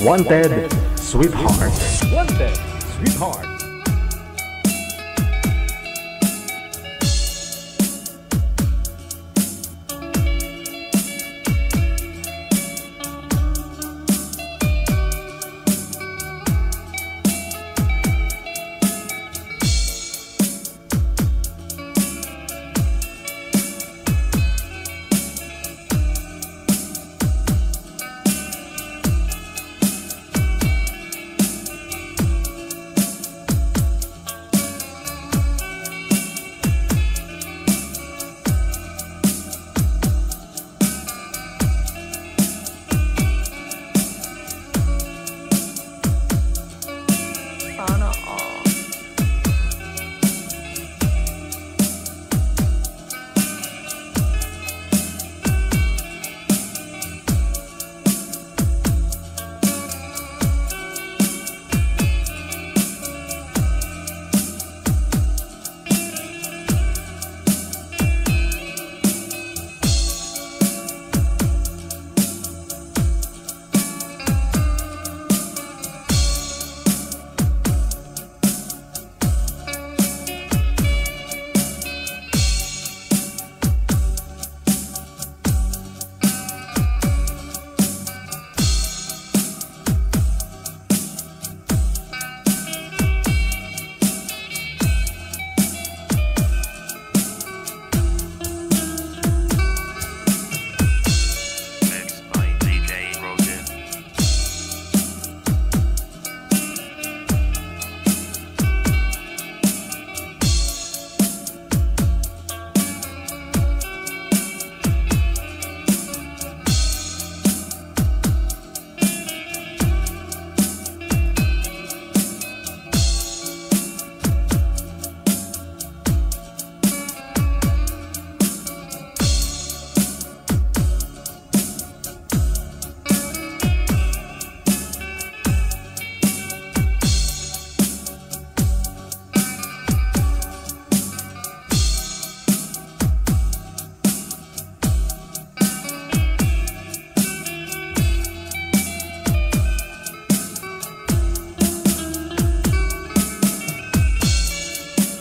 Wanted Sweetheart. Wanted Sweetheart.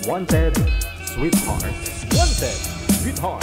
Wanted Sweetheart. Wanted Sweetheart.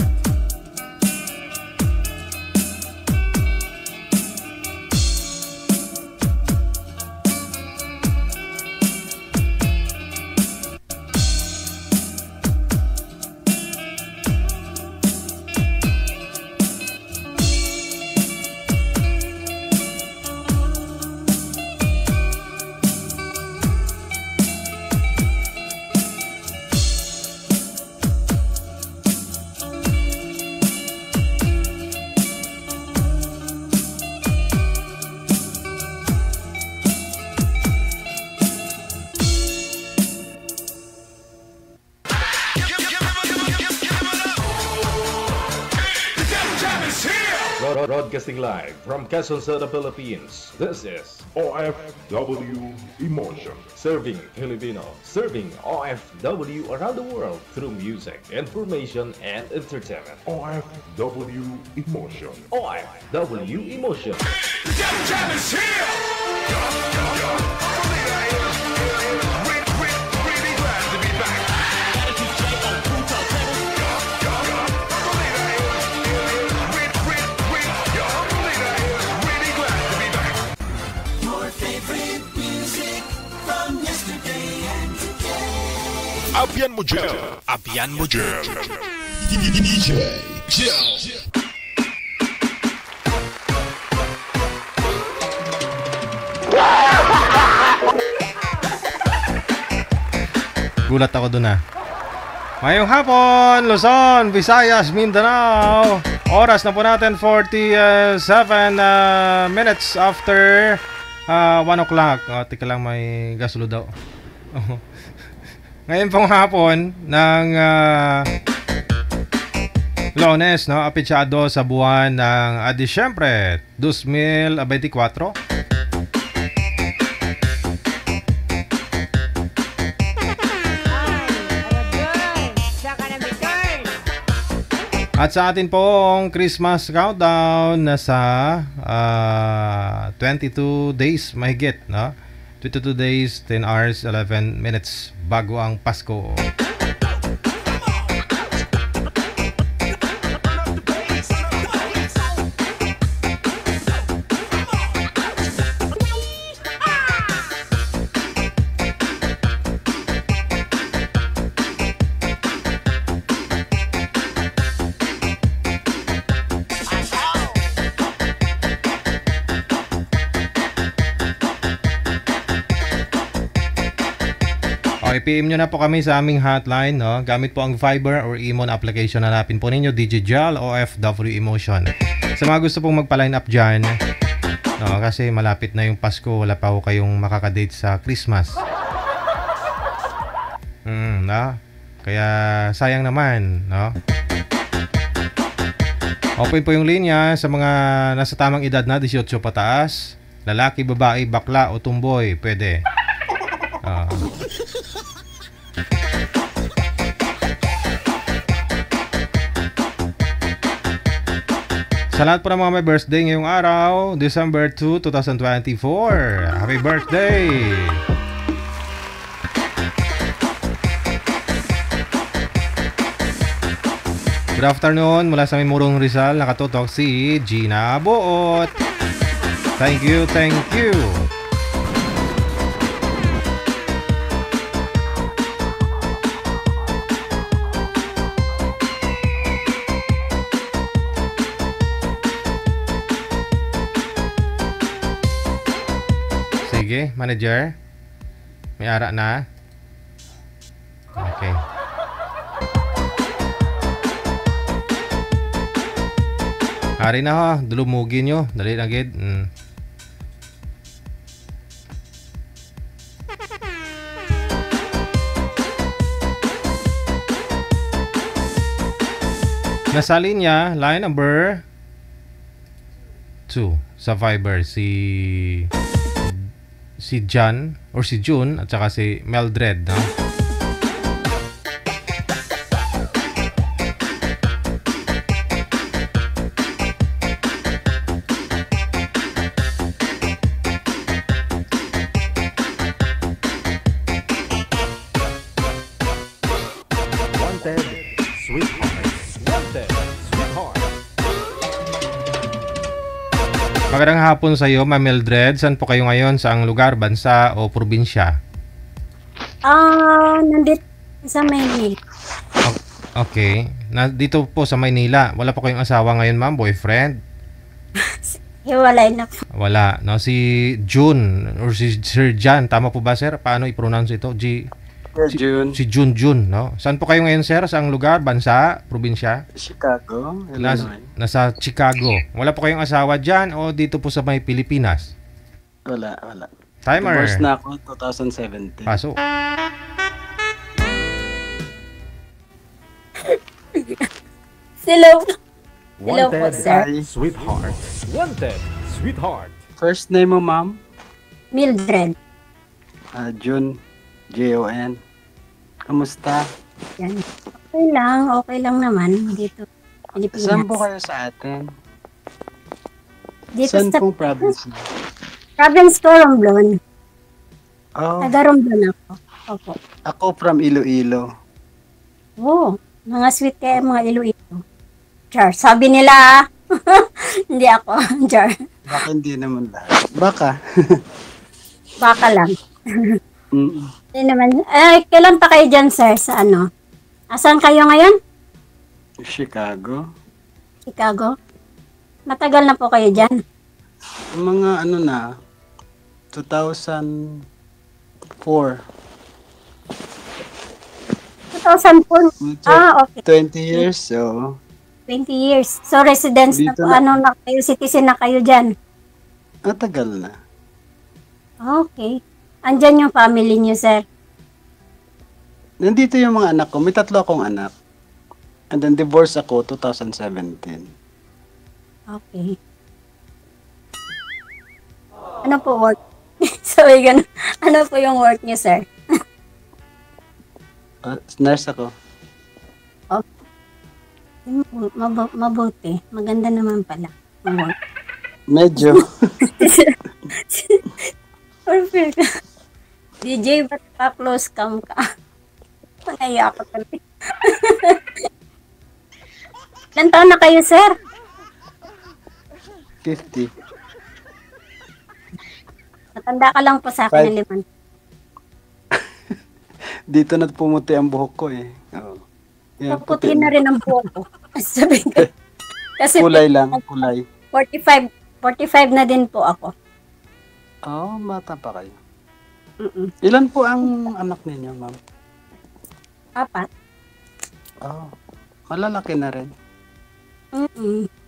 Broadcasting live from Quezon City, Philippines. This is OFW Emotion. Serving Filipino, serving OFW around the world through music, information, and entertainment. OFW Emotion. OFW Emotion. The Devil Jam is here! Really glad to be back. Abian mo dyan! Abian mo dyan! DJ Jel! Gulat ako dun ah. Ngayong hapon, Luzon, Visayas, Mindanao. Oras na po natin 47 minutes after 1 o'clock. Tika lang, may gasulo daw. Ngayon pong hapon ng Lunes, no? Apisyado sa buwan ng Disyembre 2024. At sa atin pong Christmas countdown, nasa 22 days mahigit, no? 22 days, 10 hours, 11 minutes bago ang Pasko. PM nyo na po kami sa aming hotline, no? Gamit po ang Viber or Imo na application, hanapin po ninyo DJ Jal OFW Emotion. Sa mga gusto pong magpa-line up dyan, no? Kasi malapit na yung Pasko, wala pa ho kayong makakadate sa Christmas. No? Kaya sayang naman, no? Open po yung linya sa mga nasa tamang edad na 18 pataas. Lalaki, babae, bakla o tumboy, pwede. Sa lahat po ng mga may birthday ngayong araw, December 2, 2024. Happy birthday! Good afternoon, mula sa Mimurong Rizal, nakatutok si Gina Buot. Thank you, thank you. Sige, manager. May ara na. Okay. Ari na ho, dulumugi nyo. Dali na gid. Nasa linya, line number 2 sa Viber, si John or si June at saka si Meldred, no? Wanted, sweetheart. Wanted, sweetheart. Magandang hapon sa iyo, Ma'am Mildred. Saan po kayo ngayon? Saang lugar, bansa o probinsya? Nandito sa Maynila. Okay. Dito po sa Maynila. Wala po kayong asawa ngayon, ma'am? Boyfriend? Hiwalay na po. Wala. No, si June or si Sir John. Tama po ba, sir? Paano i-pronounce ito? June. Si June, no? Saan po kayo ngayon, sir? Saang lugar, bansa, probinsya? Chicago, Illinois. Nasa Chicago. Wala po kayong asawa dyan o dito po sa may Pilipinas? Wala. Timer. Divorce na ako 2017. Pasok. Hello po, Wanted, sir. sweetheart. Wanted, sweetheart. First name mo, ma'am? Mildred. June, Jon. Kamusta? Yan. Okay lang naman dito. Pilipinas. Saan po kayo sa atin? Dito Saan sa pong province? province ko, Romblon. Oh, Taga Romblon ako. Opo. ako from Iloilo. Oh, mga sweet kayo, mga Iloilo. Char, sabi nila hindi ako, Char. Baka hindi naman lahat. Baka. Baka lang. Mm. Hindi naman. Kailan pa kayo dyan, sir, sa ano? Asan kayo ngayon? Chicago. Chicago? Matagal na po kayo dyan. Mga ano na, 2004. 2004? Okay. 20 years, so 20 years. So, residence na Dito po. na. Ano na kayo? Citizen na kayo dyan. matagal na. Okay. Andyan yung family niyo, sir. Nandito yung mga anak ko. May 3 akong anak. And then divorce ako 2017. Okay. Ano po work? Sorry, ganun. Ano po yung work niyo, sir? Nurse ako. Mabuti. Maganda naman pala. Medyo. Perfect. DJ, ba't pa-close cam ka? Naiya ako tuloy. Ilan taon na kayo, sir? 50. Matanda ka lang po sa akin ng 5. Dito na pumuti ang buhok ko eh. Oo. Yan, Puti na rin ang buhok ko. Sabi ko. Kasi Kulay lang, kulay. 45 na din po ako. Bata pa kayo. Mm-mm. Ilan po ang anak ninyo, ma'am? 4. Malalaki na rin.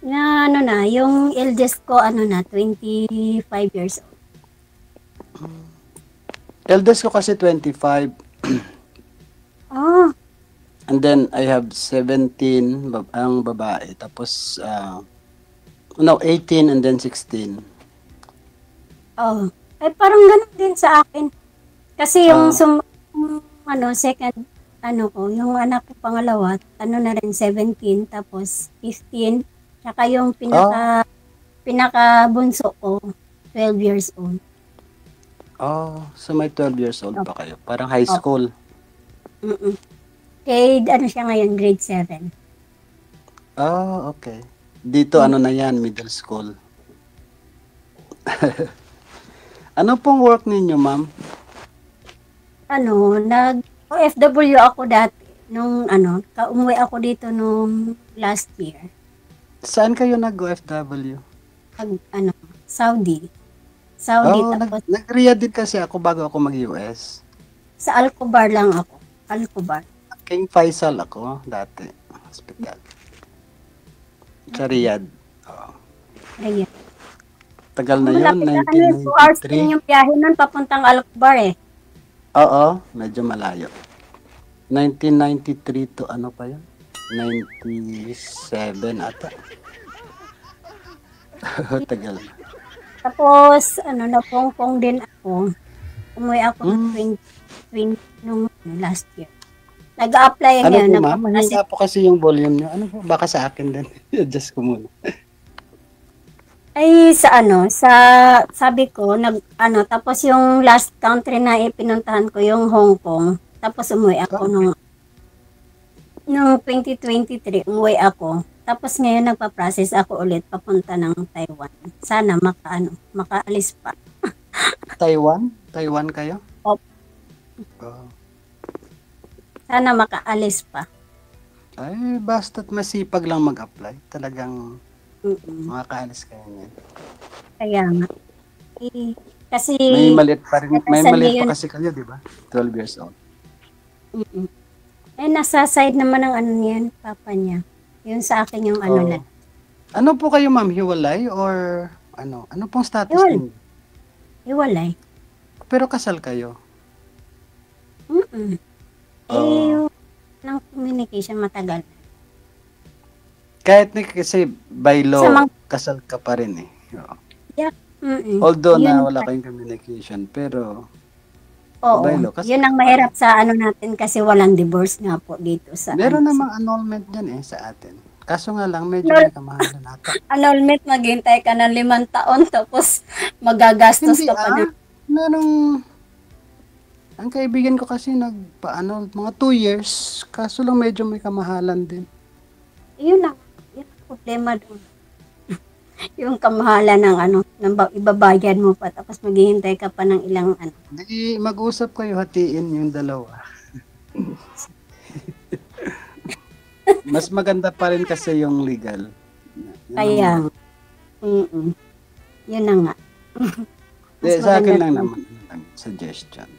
Na yung eldest ko 25 years old. Eldest ko kasi 25. Oh, And then I have 17 ang babae. Tapos 18 and then 16. oh. Ay parang ganun din sa akin. Kasi yung second yung anak ko pangalawa, na rin 17 tapos 15. Tsaka yung pinaka bunso ko 12 years old. So may 12 years old pa kayo. Parang high school. Grade, siya ngayon, grade 7. Okay. Dito na yan, middle school. Ano pong work ninyo, ma'am? Nag-OFW ako dati. Umuwi ako dito nung last year. Saan kayo nag-OFW? Saudi. Tapos Nag-Riyadh din kasi ako bago ako mag-US. sa Alcobar lang ako. Alcobar. King Faisal ako dati. Hospital. Sa Riyadh. Ayan. Tagal na yun, Malapit 2 hours din 1993. yung biyahe nun papuntang Alcobar eh. Oo, medyo malayo. 1993 to ano pa yun? 97 ata. Tagal na. Tapos, napongpong din ako. Umuwi ako ng 2020 nung last year. Nag-a-apply Ano ngayon. po, ma'am? Mahinga po kasi yung volume nyo. Ano po? Baka sa akin din. Adjust ko muna. Ay, sabi ko, tapos yung last country na ipinuntahan ko, yung Hong Kong. Tapos umuwi ako nung 2023, umuwi ako. Tapos ngayon nagpa-process ako ulit papunta ng Taiwan. Sana makaalis pa. Taiwan? Taiwan kayo? Opo. Sana makaalis pa. Ay, basta't masipag lang mag-apply. Talagang makakaalis kayo niyan. Kaya nga. Kasi May maliit pa rin. May katasan maliit yun. pa kasi kayo, di ba? 12 years old. nasa side naman ng niyan, papa niya. Yun sa akin yung lang. Ano po kayo, ma'am? Hiwalay or ano? Ano pong status Hiwalay. ninyo? Iwalay. Pero kasal kayo? Yung ng communication matagal. Kahit kasi by law, Sa kasal ka pa rin eh. Oo. Yun Although na pa- wala kayong communication, pero Oo. by law, kasi Yun ang mahirap sa natin kasi walang divorce nga po dito sa meron namang annulment dyan sa atin. Kaso nga lang, medyo may kamahalan natin. annulment, maghintay ka ng 5 taon tapos magagastos Hindi ka pa na. Ang kaibigan ko kasi nagpa-annul mga 2 years, kaso lang medyo may kamahalan din. Yun ang problema doon. Yung kamahalan ng ibabayad mo pa tapos maghihintay ka pa ng ilang Hindi, mag-usap kayo, hatiin yung dalawa. Mas maganda pa rin kasi yung legal. Kaya, yun na nga. Mas Sa akin maganda lang pa. naman, suggestion.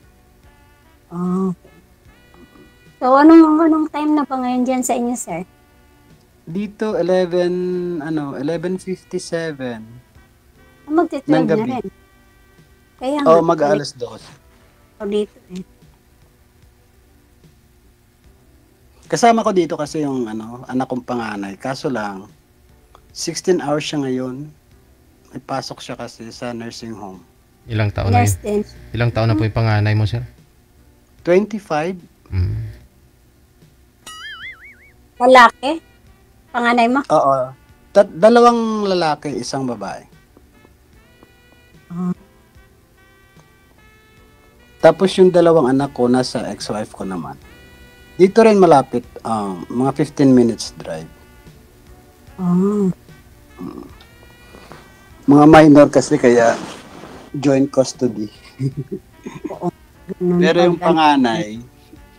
Okay. So, anong time na pa ngayon dyan sa inyo, sir? Dito, 11:57. Magti-12 Ng na gabi. rin. Kaya Mag-alas 2. dito eh. Kasama ko dito kasi yung anak kong panganay. Kaso lang, 16 hours siya ngayon. May pasok siya kasi sa nursing home. Ilang taon na Less yun? than. Ilang taon na po yung panganay mo, sir? 25. Mm. Lalaki? Panganay mo? Oo. Dalawang lalaki, isang babae. Ah. Tapos yung dalawang anak ko, nasa ex-wife ko naman. Dito rin malapit, mga 15 minutes drive. Oh. Mga minor kasi kaya joint custody. Ganun Pero yung pag- panganay,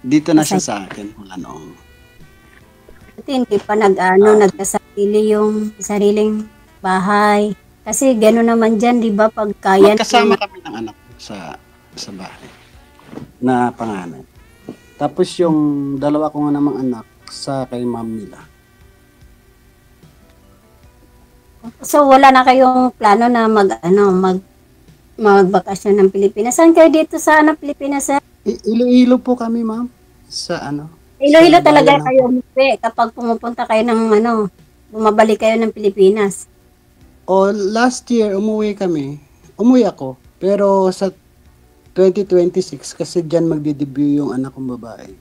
dito na siya sa akin. Wala noong. Kasi hindi pa nagkasarili yung sariling bahay. Kasi gano'n naman dyan, di ba, pag kaya Magkasama kami ng anak ko sa bahay na panganay. Tapos yung dalawa ko nga namang anak sa kay ma'am nila. So wala na kayong plano na magbakasyon ng Pilipinas. Saan kayo dito sa Pilipinas? Iloilo po kami, ma'am. Sa Iloilo sa talaga bayan ng- kayo umuwi kapag pumupunta kayo ng bumabalik kayo ng Pilipinas. O last year umuwi kami. Umuwi ako. Pero sa 2026 kasi diyan magde-debut yung anak kong babae.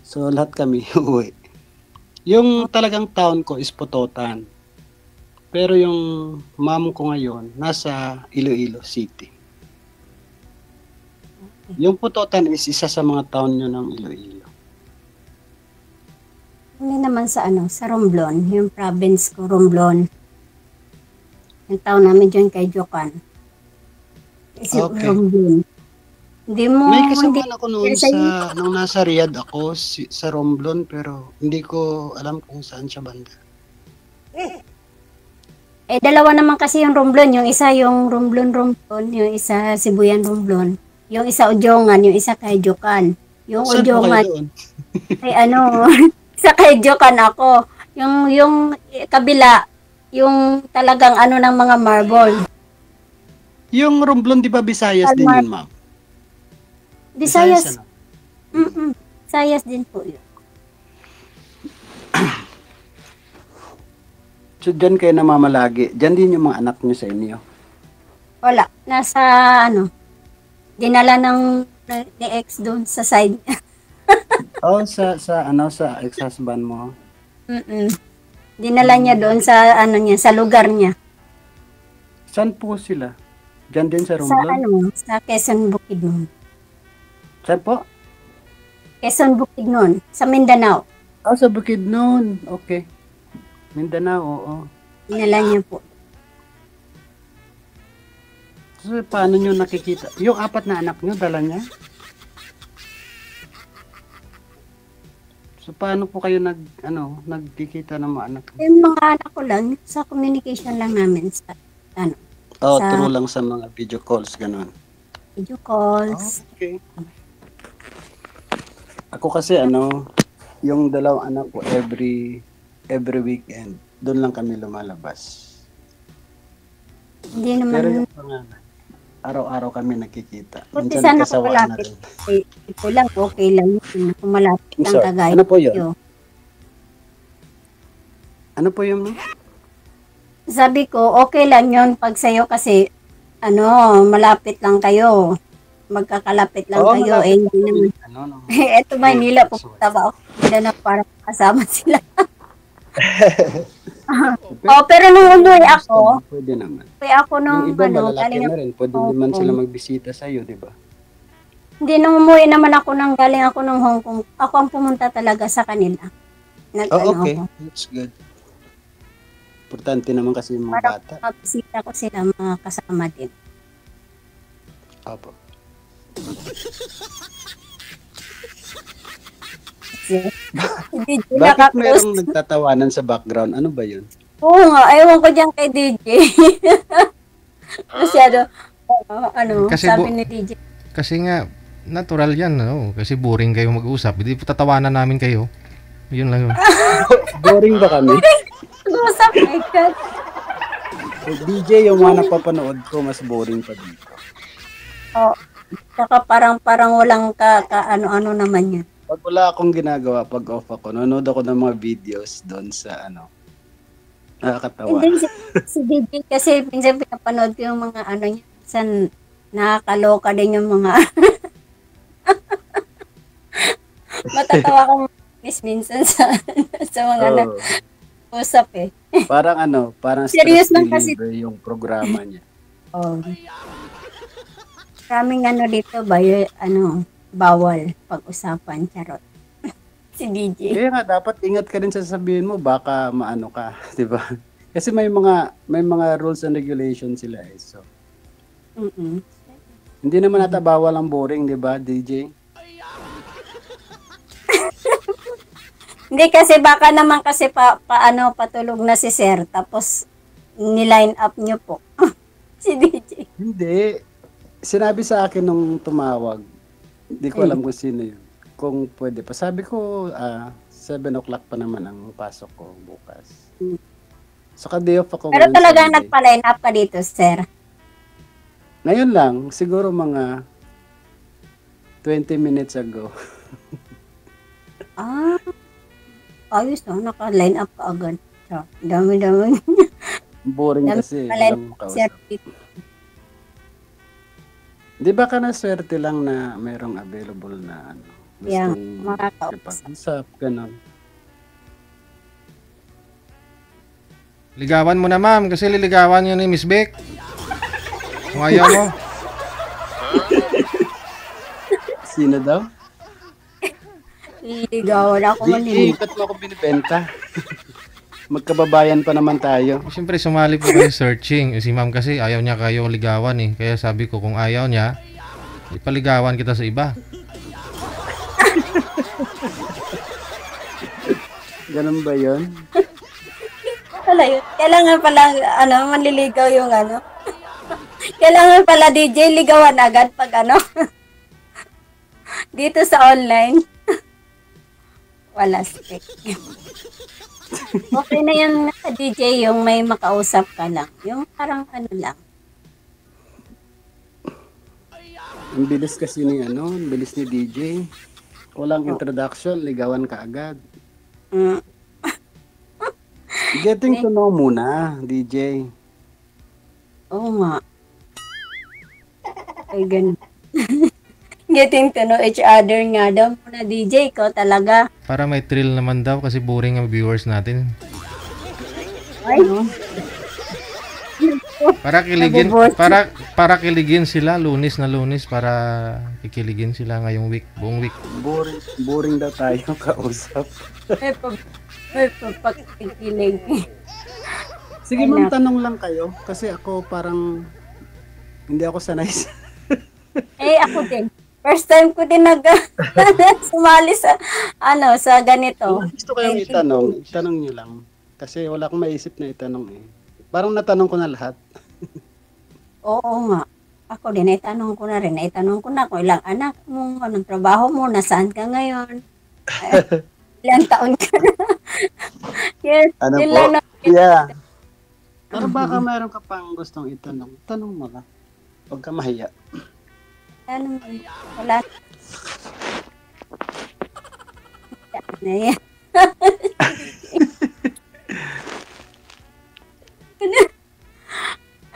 So lahat kami uuwi. Yung talagang town ko is Pototan. Pero yung mom ko ngayon nasa Iloilo City. Yung Pototan is isa sa mga town nyo ng Iloilo. Hindi naman sa sa Romblon, yung province ko, Romblon. Yung town namin dyan kay Jokan. Kasi Okay. Romblon. Hindi mo, May kasama hindi, ako noon sa- nung nasa Riyadh ako sa Romblon pero hindi ko alam kung saan siya banda. dalawa naman kasi yung Romblon. Yung isa yung Romblon, yung isa Sibuyan Romblon. Yung isa Udjongan, yung isa kay Jokan. Yung Saan po kayo Udjongan, doon? ay isa kay Jokan ako. Yung kabila, yung talagang ng mga marble. Yung Romblon, di ba Visayas din yun, ma'am? Visayas. ano? Visayas din po yun. So, dyan kayo namamalagi. Dyan din yung mga anak nyo sa inyo. Wala. Nasa dinala ni ex doon sa side. Oh, sa ex-husband mo. Dinala niya doon sa sa lugar niya. Saan po sila? Dyan din sa Sa Romblon? sa Quezon Bukidnon. Saan po? Quezon Bukidnon, sa Mindanao. Oh, sa Bukidnon. Okay. Mindanao, oo. Dinala niya po. So, paano nyo nakikita? Yung 4 na anak nyo, dala niya? So, paano po kayo nagkikita ng mga anak nyo? Yung mga anak ko lang, sa communication lang namin sa Oh, sa- true lang sa mga video calls, ganun. video calls. Okay. Ako kasi yung dalawang anak ko every weekend, doon lang kami lumalabas. Hindi naman, Pero yung panganay, araw-araw kami nakikita. buti Minsan sana kung kasawaan na malapit. rin. Ito lang, okay lang yun. Kung malapit I'm lang sorry. kagaya. Ano po yun? niyo. Ano po yung Sabi ko, okay lang yun pag sa'yo kasi, malapit lang kayo. Magkakalapit lang kayo. malapit Hindi naman. no? Eto Maynila, pupunta ba ako? Hindi na para kasama sila. Pero nung umuwi ako, Pwede naman. umuwi ako Yung nung, iba malalaki galing na rin. Pwede naman sila magbisita sa'yo, di ba? Hindi, nung umuwi naman ako galing ako ng Hong Kong, ako ang pumunta talaga sa kanila. Oh, okay. Ako. That's good. Importante naman kasi yung mga Para bata. mabisita ko sila, mga kasama din. Opo. Hindi, Bakit naka-close. merong nagtatawanan sa background? Ano ba yun? Oo nga, ewan ko dyan kay DJ. Masyado, Kasi sabi ni DJ. Kasi nga, natural yan, kasi boring kayo mag-usap. Hindi po tatawanan namin kayo. Yun lang yun. Boring ba kami? Nag-usap, my God. DJ, yung mga napapanood ko, mas boring pa dito. Oh, saka parang walang ano naman yan. Pag wala akong ginagawa, pag off ako, nanonood ako ng mga videos doon sa nakakatawa. And then si DJ kasi minsan pinapanood ko yung mga niya. Minsan nakakaloka din yung mga matatawa kong minsan sa mga Oo. usap eh. Parang Serious stress lang kasi. reliever yung programa niya. Oh. Maraming dito ba, bawal pag-usapan, charot. Si DJ. Kaya nga dapat ingat ka rin sa sasabihin mo, baka maano ka, 'di ba? Kasi may mga rules and regulations sila eh. So, hindi naman ata bawal ang boring, 'di ba, DJ? Hindi kasi baka naman kasi patulog na si Sir tapos ni-line up niyo po. Si DJ. Hindi. Sinabi sa akin nung tumawag. Hindi ko alam kung sino 'yun. Kung pwede pa. Sabi ko 7 o'clock pa naman ang pasok ko bukas. Saka day off ako. Pero ngayon talaga Sunday. nagpa-line up ka dito, Sir. Ngayon lang, siguro mga 20 minutes ago. Ayos naka-line up ka agad. So, dami-dami. Boring kasi. Dami Walang Sir. kausap. Di ba ka na swerte lang na merong available na Yeah, gustong makakausap. ipag-usap, gano'n. Ligawan mo na, ma'am, kasi liligawan yun ni Miss Beck. Kung ayaw mo. Sino daw? Iligawan ako Di, manili. ba't mo ako binibenta? Magkababayan pa naman tayo. Siyempre, sumali po kayo searching. Si ma'am kasi ayaw niya kayo ligawan eh. Kaya sabi ko, kung ayaw niya, ipaligawan kita sa iba. Ganun ba yun? Pala yun. Kailangan pala, manliligaw yung Kailangan pala DJ, ligawan agad pag dito sa online. Wala stick. Okay na yan sa DJ, yung may makausap ka lang. Yung parang lang. Ang bilis kasi ang bilis ni DJ. Walang introduction, ligawan ka agad. Getting to know muna, DJ. Oo nga. Ay, ganun. Getting to know each other nga daw muna, DJ. Ikaw talaga. Para may thrill naman daw kasi boring ang viewers natin. Ay, Para kiligin, Nabuboard. para kiligin sila lunes na lunes para kikiligin sila ngayong week, buong week. Boring daw tayo kausap. may pagkikilig. Sige Ay, ma'am, nako. tanong lang kayo. Kasi ako parang hindi ako sanay sa... Ako din. First time ko din sumali sa, sa ganito. Gusto ko yung itanong nyo lang. Kasi wala akong maisip na itanong eh. Parang natanong ko na lahat. Oo nga. Ako din, itanong ko na rin. Itanong ko na kung ilang anak mo, anong trabaho mo, nasaan ka ngayon. Ilang taon ka na. Yes, Ano yun po? lang na- Yeah. Pero baka mayroon ka pang gustong itanong. Tanong mo lang. Huwag ka mahiya. Wala. Na yan.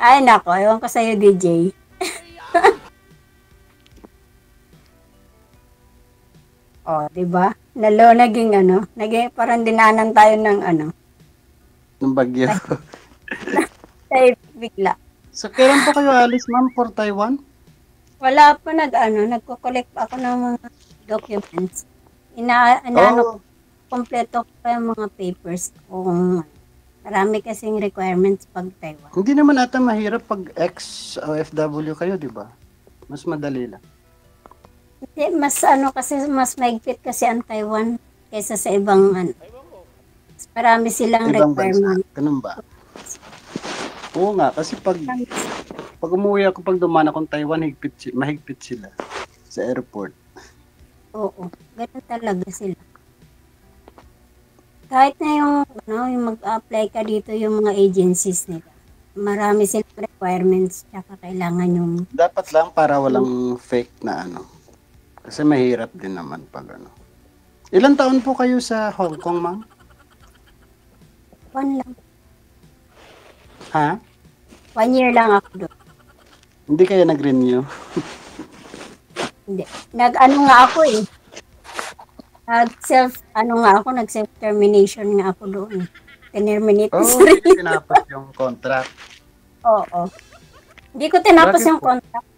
Ay, nako. Ewan ko sa'yo, DJ. Di ba? Naging parang dinanan tayo ng Ng bagyo. tayo bigla. So, kailan po kayo alis, ma'am, for Taiwan? Wala pa nagko-collect pa ako ng mga documents. Kompleto ko pa yung mga papers kung marami kasing requirements pag Taiwan. Hindi naman ata mahirap pag ex-OFW kayo, di ba? Mas madali lang. Hindi, kasi mas maigpit kasi ang Taiwan kaysa sa ibang Mas marami silang Ibang bansa. requirement. Ganun ba? Oo nga, kasi pag umuwi ako, pag dumaan akong Taiwan, mahigpit sila sa airport. Oo, ganun talaga sila. Kahit na yung mag-apply ka dito yung mga agencies nila. Marami silang requirements tsaka kailangan yung Dapat lang para walang fake na Kasi mahirap din naman pag Ilang taon po kayo sa Hong Kong, ma'am? one lang. Ha? 1 year lang ako doon. Hindi kayo nag-renew? Hindi. Nga ako eh. Nag-self-termination nga ako doon. Tinerminate Oh, ko hindi sarili. tinapos yung contract. Oo. Hindi ko tinapos Bakit yung po? contract.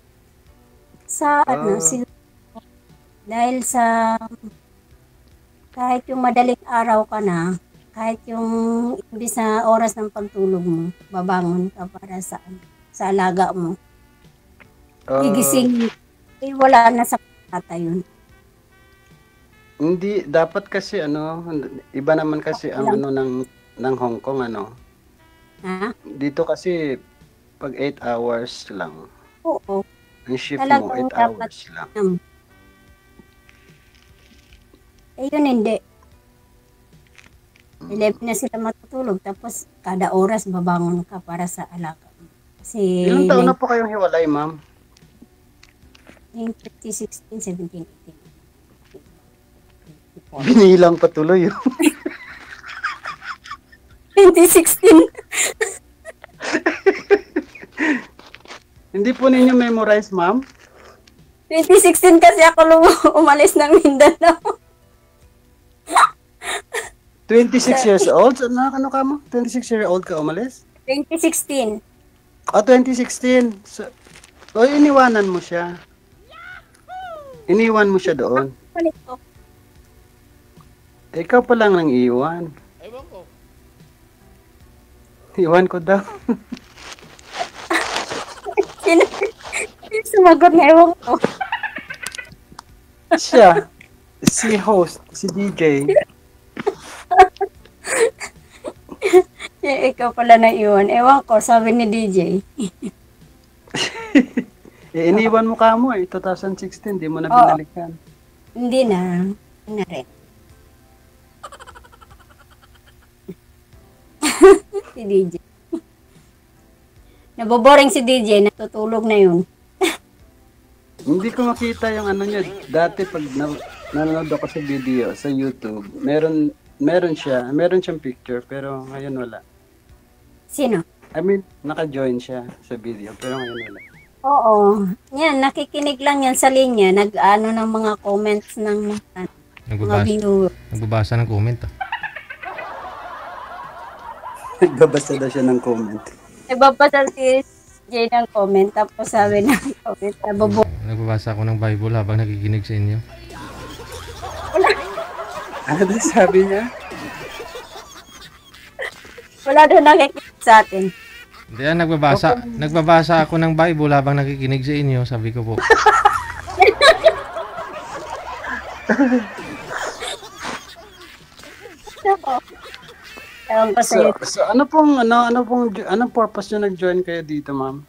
Sa ano, Oh. dahil sa kahit yung madaling araw ka na, kahit yung imbis na oras ng pagtulog mo, babangon ka para sa alaga mo. Gigising, wala na sa kata yun. Hindi, dapat kasi ano, iba naman kasi ang ano ng Hong Kong ano. Ha? Dito kasi pag 8 hours lang. Oo. Ang shift mo Talagang 8 dapat hours lang. Yun hindi. 11 na sila matutulog, tapos kada oras babangon ka para sa alaga mo. Kasi Ilang taon na po kayong hiwalay, ma'am? 2016, 17, 18. Binilang patuloy. 2016. Hindi po ninyo memorize, ma'am? 2016 kasi ako umalis ng Mindanao. 26 years old? Ano ka mo? 26 years old ka umalis? 2016. 2016. So iniwanan mo siya. Iniwan mo siya doon. Balik ko. Ikaw pa lang nang iwan. Ewan ko. Iwan ko daw. Sino sumagot na ewan ko. Siya. Si host. Si DJ. Ikaw pala na iwan. Ewan ko, sabi ni DJ. Iniwan mo ka mo 2016. Di mo na Oo. binalikan. Hindi na. Hindi na rin. Si DJ. Naboboring si DJ, natutulog na yun. Hindi ko makita yung ano niya. Dati pag nanonood ako sa video sa YouTube, meron siyang picture pero ngayon wala. Sino? I mean, naka-join siya sa video pero ngayon wala. Oo. Yan, nakikinig lang yan sa linya. Nag-ano ng mga comments ng mga viewers. Nagbabasa ng comment ah. Nagbabasa daw siya ng comment. Nagbabasa si Jay ng comment, tapos sabi ng comment, Nagbabasa ako ng Bible habang nakikinig sa inyo. Ano daw sabi niya? wala doon nakikinig sa atin. Hindi yan, nagbabasa ako ng Bible habang nakikinig sa inyo, sabi ko po. Ewan ko sa'yo. So anong purpose niyo nag-join kayo dito, ma'am?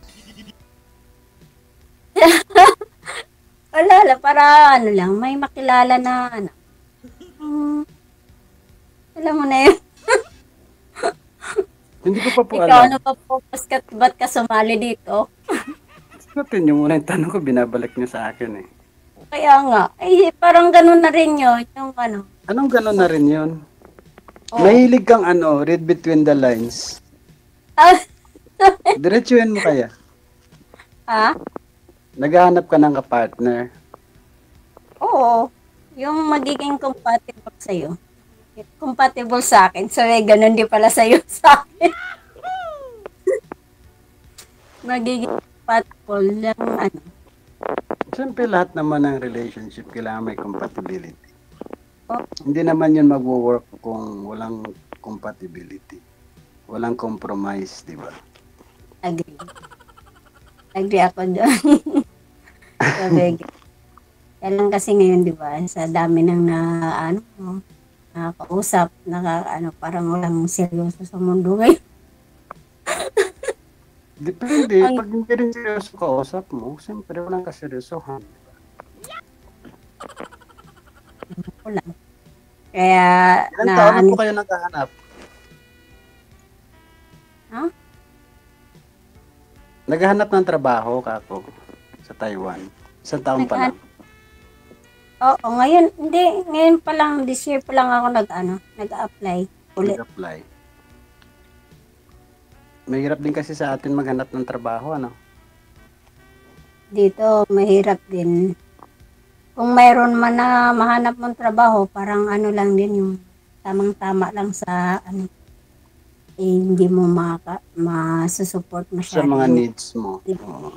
Wala, para ano lang, may makilala na ano. Alam mo na yun. Hindi ko pa po Ikaw, alam. ano pa po, ba't ka sumali dito? Sagutin niyo muna yung tanong ko, binabalik niyo sa akin eh. Kaya nga, parang ganun na rin yun, yung ano. Anong gano'n na rin yun? Oo. Mahilig kang read between the lines. Ah, Diretsuhin mo kaya? ha? Naghahanap ka ng kapartner. Oo. Yung magiging compatible sa'yo. Compatible sa akin. So, ganun din pala sa'yo sa akin. Magiging compatible lang, ano. Siyempre lahat naman ng relationship kailangan may compatibility. Oh. Hindi naman yun mag-work kung walang compatibility. Walang compromise, di ba? Agree. Agree ako doon. Sabi, kaya lang kasi ngayon, di ba, sa dami ng nakakausap, parang walang seryoso sa mundo ngayon. Depende. Pag hindi rin seryoso kausap mo, siyempre walang kaseryosohan. Wala. Kaya, Ilan taon na po kayo naghahanap? Ha? Naghahanap ng trabaho, kako, sa Taiwan. Isang taon pa lang. Oo, ngayon pa lang, this year pa lang ako nag-apply ulit. Nag-apply. Mahirap din kasi sa atin maghanap ng trabaho, ano? Dito, mahirap din. Kung mayroon man na mahanap mong trabaho, parang ano lang din yung tamang-tama lang sa hindi mo masusupport Sa masyado. mga needs mo. Oo.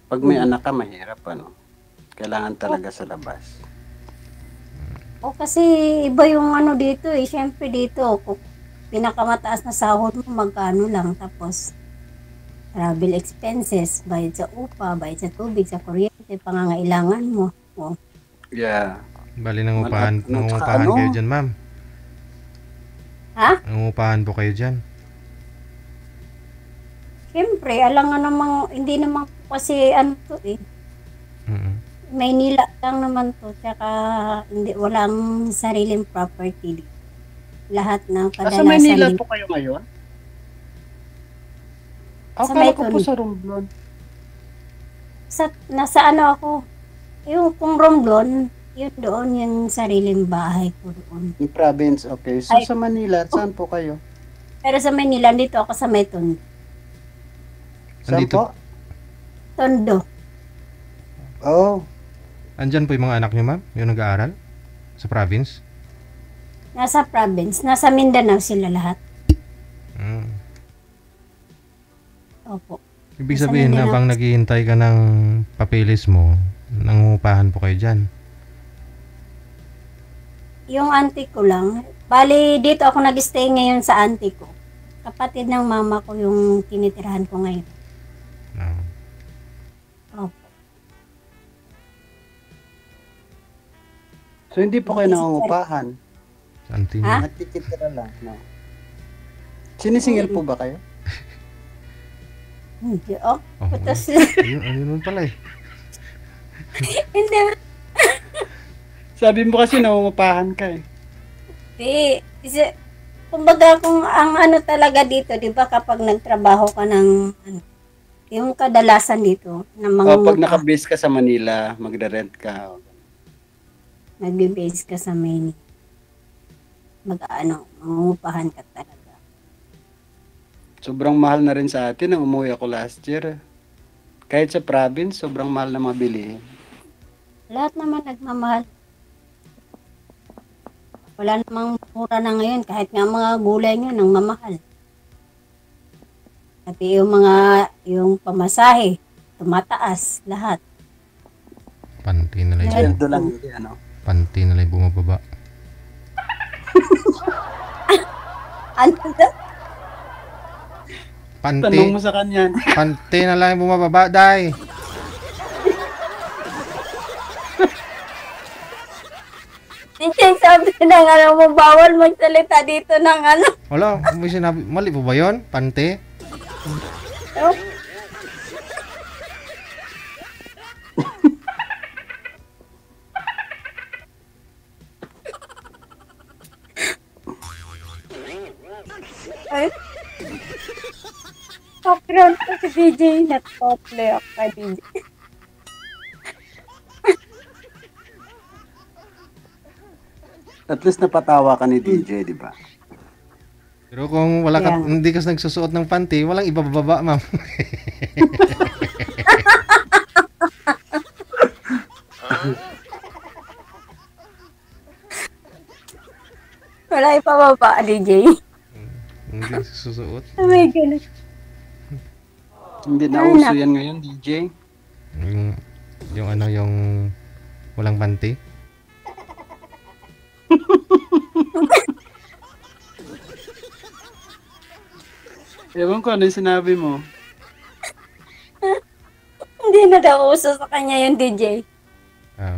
Pag may anak ka, mahirap ano. Kailangan talaga sa labas. O kasi iba yung ano dito eh. Siyempre dito, kung pinakamataas na sahod mo, magkano lang. Tapos, travel expenses, bayad sa upa, bayad sa tubig, sa kuryente, pangangailangan mo. O, Yeah. Bali nangungupahan, Tsaka nangungupahan ano? kayo dyan, ma'am. ha? Nangungupahan po kayo dyan. Siyempre, alam nga namang, hindi naman po kasi ano to eh. Mm. Maynila lang naman to. Tsaka, hindi, walang sariling property. Lahat ng Sa kadalasan Manila din. po kayo ngayon? Sa Akala ko po Mayton. sa Romblon. Nasa ano ako, yung kung Romblon, yun doon, yung sariling bahay ko doon. Yung province, okay. So Ay. sa Manila, saan po kayo? Pero sa Manila, dito ako sa Mayton. Saan Andito. po? Tondo. Oh, Andyan po yung mga anak niyo, ma'am? Yung nag-aaral? Sa province? Nasa province. Nasa Mindanao sila lahat. Mm. Opo. Ibig Nasa sabihin, Mindanao. habang naghihintay ka ng papeles mo, nangungupahan po kayo dyan. Yung auntie ko lang. Bali, dito ako nag-stay ngayon sa auntie ko. Kapatid ng mama ko yung tinitirahan ko ngayon. Ah. Opo. so hindi po kayo nangungupahan. Sa auntie Ha? niyo. Nakikitira lang, no? Sinisingil po ba kayo? Hindi, oh. Oh, Tapos, ayun pala eh. hindi. Sabi mo kasi nangungupahan ka eh. Hindi. Kasi, kumbaga kung ang ano talaga dito, di ba kapag nagtrabaho ka ng, ano, yung kadalasan dito, ng mga O pag naka-base ka sa Manila, magre-rent ka. nagbe-base ka sa Maynila. Mangungupahan ka talaga. Sobrang mahal na rin sa atin nang umuwi ako last year. Kahit sa province, sobrang mahal na mabili. Lahat naman nagmamahal. Wala namang mura na ngayon, kahit nga mga gulay nyo nang mamahal. Pati yung pamasahe, tumataas, lahat. Panty na lang. Ayun. Sweldo lang hindi, ano. Panty na lang bumababa. Ano to? Panty. Tanong mo sa kanya. Panty na lang bumababa, day. Hindi sabi ng ano mo, bawal magsalita dito ng ano. Wala, may sinabi. Mali po ba yun? Panty? Oh, ay. Background ko si DJ, nag-play ako kay DJ. At least napatawa ka ni DJ, di ba? Pero kung wala ka, Yeah. hindi ka nagsusuot ng panty, walang ibababa, ma'am. Wala ipababa, DJ. Hindi nagsusuot. Oh my God. Hindi na Ay, uso nak- yan ngayon, DJ. Yung ano, yung walang panty. Ewan ko ano yung sinabi mo. Hindi na daw uso sa kanya yung DJ. Ah,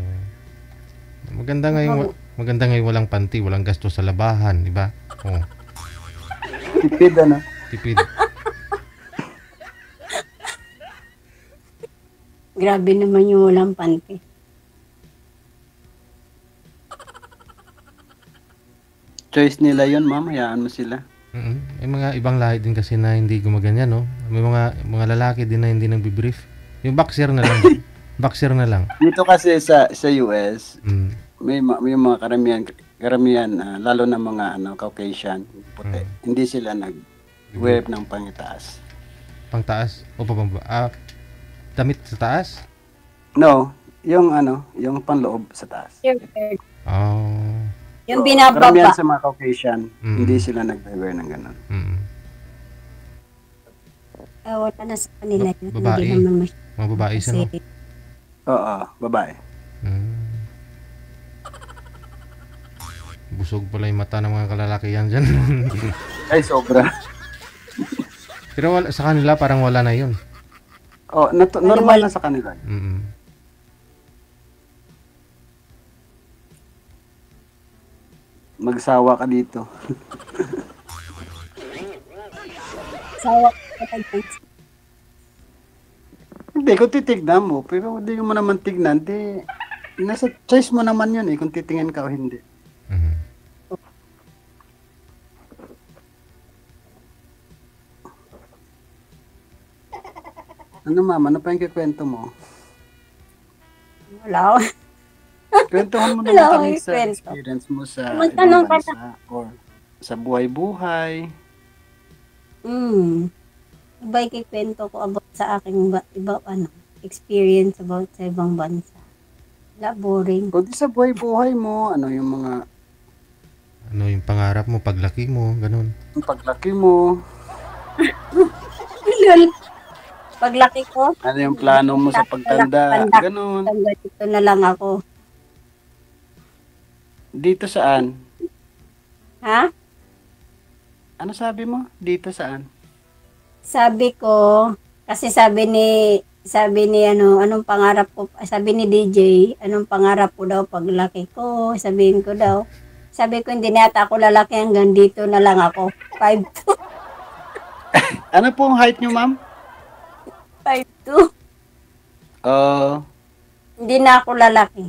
maganda ngayon walang panty, walang gasto sa labahan, di ba? Oh, Tipid, ano? tipid. Grabe naman yung walang panty. Choice nila yon, ma'am. Hayaan mo sila. May mga ibang lahi din kasi na hindi gumaganyan, no? May mga lalaki din na hindi nagbi-brief. Yung boxer na lang. Boxer na lang. Dito kasi sa US, Mm. may mga karamihan lalo na mga Caucasian, puti. Hindi sila nag-wear ng pangitaas. Pangtaas o pababa? Damit sa taas? No, yung yung panloob sa taas. Oh. Yung Karamihan binababa. sa mga Caucasian, Mm. hindi sila nag-wear ng ganun. Mm. Wala na sa kanila yun. Babae. Hindi naman masyadong Mga babae siya, no? kasi Oo, babae. Mm. Busog pala yung mata ng mga kalalakihan dyan. Ay, sobra. Pero wala, sa kanila parang wala na yun. Oh, normal na sa kanila. Mm. Magsawa ka dito. sawa ka pa. Hindi, kung titignan mo, pero hindi mo naman tignan, di, nasa choice mo naman yun kung titingin ka o hindi. Mm. Ano ma'am, ano pa yung kikwento mo? Wala. Kwentuhan mo Wala naman akong kami sa ikwento. experience mo sa Magtanong ibang ka bansa or sa buhay-buhay. Iba ikikwento ko about sa aking experience about sa ibang bansa. Wala, boring. Kung di sa buhay-buhay mo, ano yung mga Ano yung pangarap mo, paglaki mo, ganun. yung paglaki mo, Lol. Paglaki ko, ano yung plano mo sa pagtanda, Pagtanda. ganun. hanggang dito na lang ako. Dito saan? Ha? Ano sabi mo? Dito saan? Sabi ko, kasi sabi ni anong pangarap ko, sabi ni DJ, anong pangarap ko daw paglaki ko, sabihin ko daw. Sabi ko, hindi na yata ako lalaki hanggang dito na lang ako. 5'2". Ano pong height nyo, ma'am? 5'2". Hindi na ako lalaki.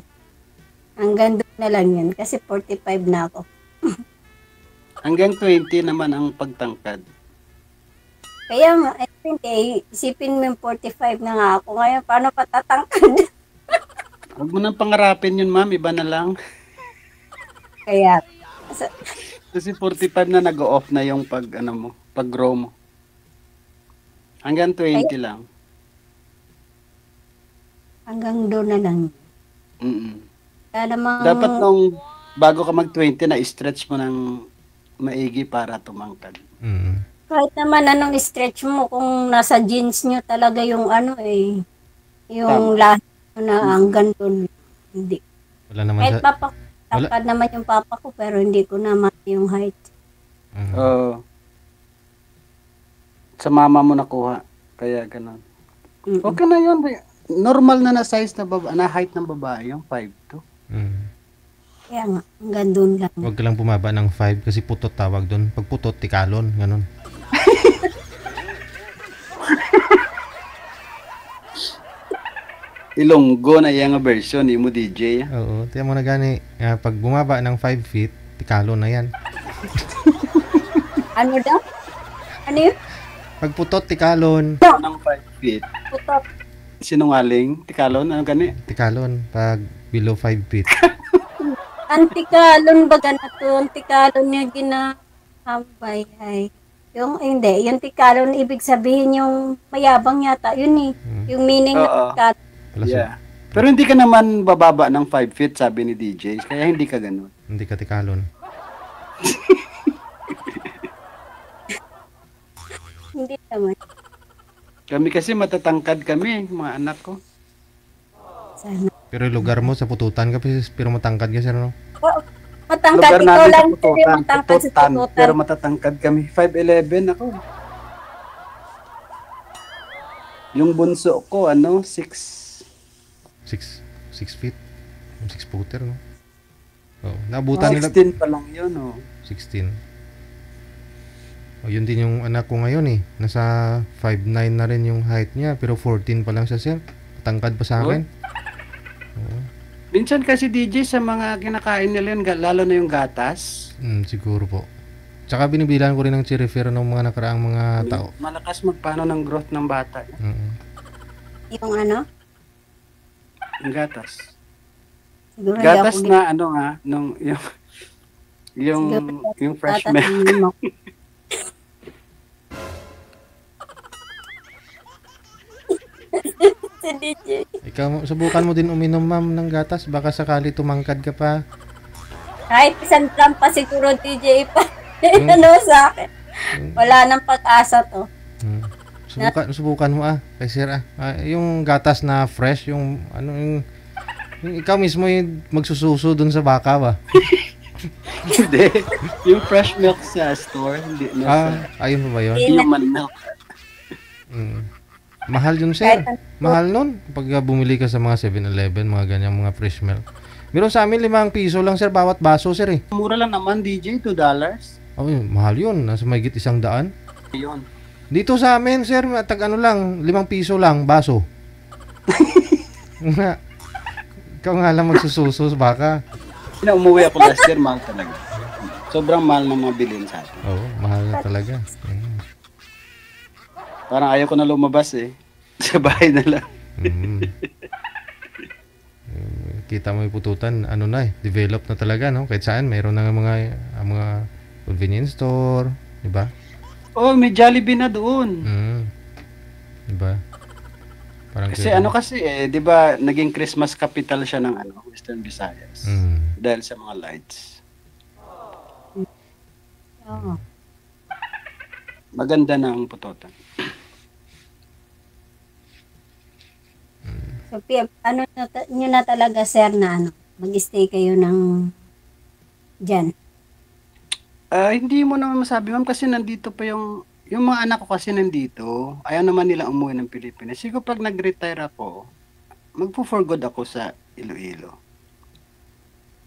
Hanggang doon na lang yun. Kasi 45 na ako. Hanggang 20 naman ang pagtangkad. Kaya nga, isipin mo yung 45 na nga ako. Ngayon, paano patatangkad? Huwag mo nang pangarapin yun, ma'am. Iba na lang. Kaya, Kasi 45 na nag-off na yung pag-grow mo. Hanggang 20 lang. hanggang doon na lang. Mm-mm. Kaya namang, Dapat nung bago ka mag-20 na stretch mo ng maigi para tumangkad. Mm. kahit naman anong stretch mo, kung nasa jeans nyo talaga yung yung lahat nyo na hanggang doon. Hindi. Wala naman Kahit sa... papa, tapad naman yung papa ko, pero hindi ko naman yung height. Mm. Sa mama mo nakuha. Kaya ganun. Mm-mm. Okay na yun. Normal na size na height ng babae, yung 5'2". Mm. Kaya nga, hanggang doon lang. Huwag ka lang bumaba ng 5 kasi putot tawag doon. Pag putot, tikalon, ganun. Ilonggo na yung version ni mo DJ. Oo, tiyan mo na gani. Pag bumaba ng 5 feet, tikalon na yan. Ano daw? Ano yun? Pag putot, tikalon. Ng 5 feet. Putot. Sinungaling. Tikalon. Ano gani? Tikalon. Pag below 5 feet. Antikalon baga na to? Antikalon niya ginahambay ay. Hindi. Yung tikalon, ibig sabihin yung mayabang yata. Yun eh. Yung meaning ng Oo. tikalon. Palasog. Yeah. Pero hindi ka naman bababa ng 5 feet, sabi ni DJ. Kaya hindi ka ganun. Hindi ka tikalon. Hindi naman. Kami kasi matatangkad kami, mga anak ko. Sana. Pero yung lugar mo, sa pututan ka, pero matangkad ka, sir, no? Matangkad. Lugar Ikaw namin lang sa pero pututan, matangkad sa pututan, pututan. pero matatangkad kami. 5'11" ako. Yung bunso ko, 6 feet. 6 footer, no? Oo. Nabutan nila. 16 pa lang yun, 16. Yun din yung anak ko ngayon eh. Nasa 5'9 na rin yung height niya. Pero 14 pa lang siya, sir. Tangkad pa sa akin. Oo. Minsan kasi DJ sa mga kinakain nila yun, lalo na yung gatas. Siguro po. Tsaka binibilan ko rin ng chirifer ng mga nakaraang mga tao. Malakas magpano ng growth ng bata. Yung ano? Yung gatas. Siguro Gatas hindi ako na yung fresh gatas milk. ng limok. Si DJ. Ikaw, subukan mo din uminom, ma'am, ng gatas. Baka sakali tumangkad ka pa. Kahit isang drum pa siguro DJ pa. Ano sa akin. Wala nang pag-asa to. Subukan mo kay sir yung gatas na fresh, yung ano yung ikaw mismo yung magsususo dun sa baka ba? Hindi. Yung fresh milk sa store, hindi na ayun pa ba yun? human milk. Mahal yun sir. Mahal nun. Pag bumili ka sa mga 7-Eleven, mga ganyang mga fresh milk. Meron sa amin 5 piso lang sir bawat baso sir eh. Mura lang naman DJ, $2. Oh, mahal yun. Nasa mahigit 100. Yun. Dito sa amin, sir, tag ano lang, 5 piso lang, baso. Ikaw nga lang magsususos, baka. Umuwi ako last year, mahal talaga. Sobrang mahal ng mga bilhin sa atin. Oo, mahal na talaga. Parang ayaw ko na lumabas eh. Sa bahay na lang. Kita mo yung pututan, ano na develop na talaga, no? Kahit saan, mayroon na mga convenience store, di ba? Oh, may Jollibee na doon. Diba? Parang kasi ano kasi di ba naging Christmas capital siya ng Western Visayas. Dahil sa mga lights. Maganda na ang pututan. So, ano nyo na talaga, sir, na mag-stay kayo ng dyan? Hindi mo naman masabi, ma'am, kasi nandito pa yung mga anak ko kasi nandito. Ayaw naman nila umuwi ng Pilipinas. Siguro pag nag-retire ako, magpo-for good ako sa Iloilo.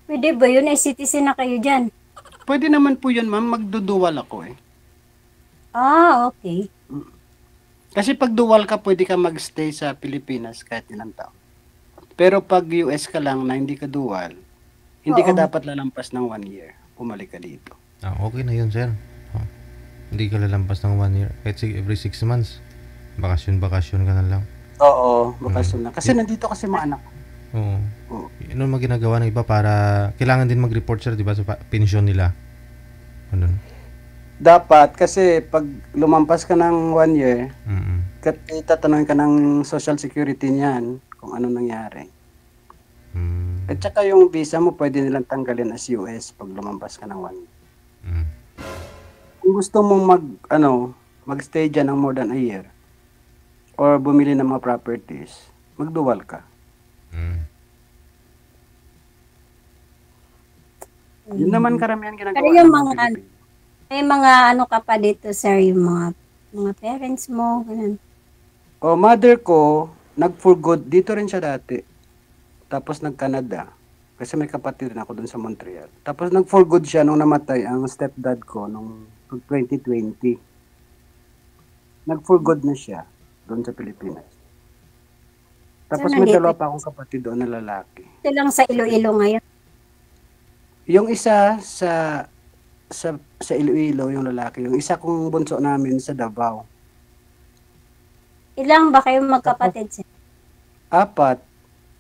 Pwede ba yun? Citizen na kayo dyan? Pwede naman po yun, ma'am. Magdudual ako eh. Okay. Kasi pag dual ka, pwede ka magstay sa Pilipinas kahit ilang taon. Pero pag US ka lang na hindi ka dual, hindi ka dapat lalampas ng 1 year. Pumalik ka dito. Okay na yun, sir. Hindi ka lalampas ng 1 year. Kahit every 6 months. Bakasyon ka na lang. Oo, bakasyon na. Kasi nandito kasi mga anak. Oo. Ano mga ginagawa ng iba para kailangan din mag-report, sir, di ba, sa pension nila? Ano? Dapat, kasi pag lumampas ka ng 1 year, tatanungin ka ng Social Security niyan kung ano nangyari. At saka yung visa mo, pwede nilang tanggalin as US pag lumampas ka ng 1 year. Kung gusto mong magstay dyan ng more than a year or bumili ng mga properties, magdual ka. Yun naman karamihan ginagawa. Pero yung may mga ka pa dito, sir, yung mga parents mo, ganun. Mother ko, nag-for good, dito rin siya dati. Tapos nag-Canada. Kasi may kapatid rin ako dun sa Montreal. Tapos nag-for good siya nung namatay ang stepdad ko nung 2020. Nag-for good na siya doon sa Pilipinas. Tapos may dalawa pa akong kapatid doon na lalaki. Ito lang sa Iloilo ngayon? Yung isa sa Iloilo, yung lalaki. Yung isa kong bunso namin sa Davao. Ilang ba kayong magkapatid, sir? 4.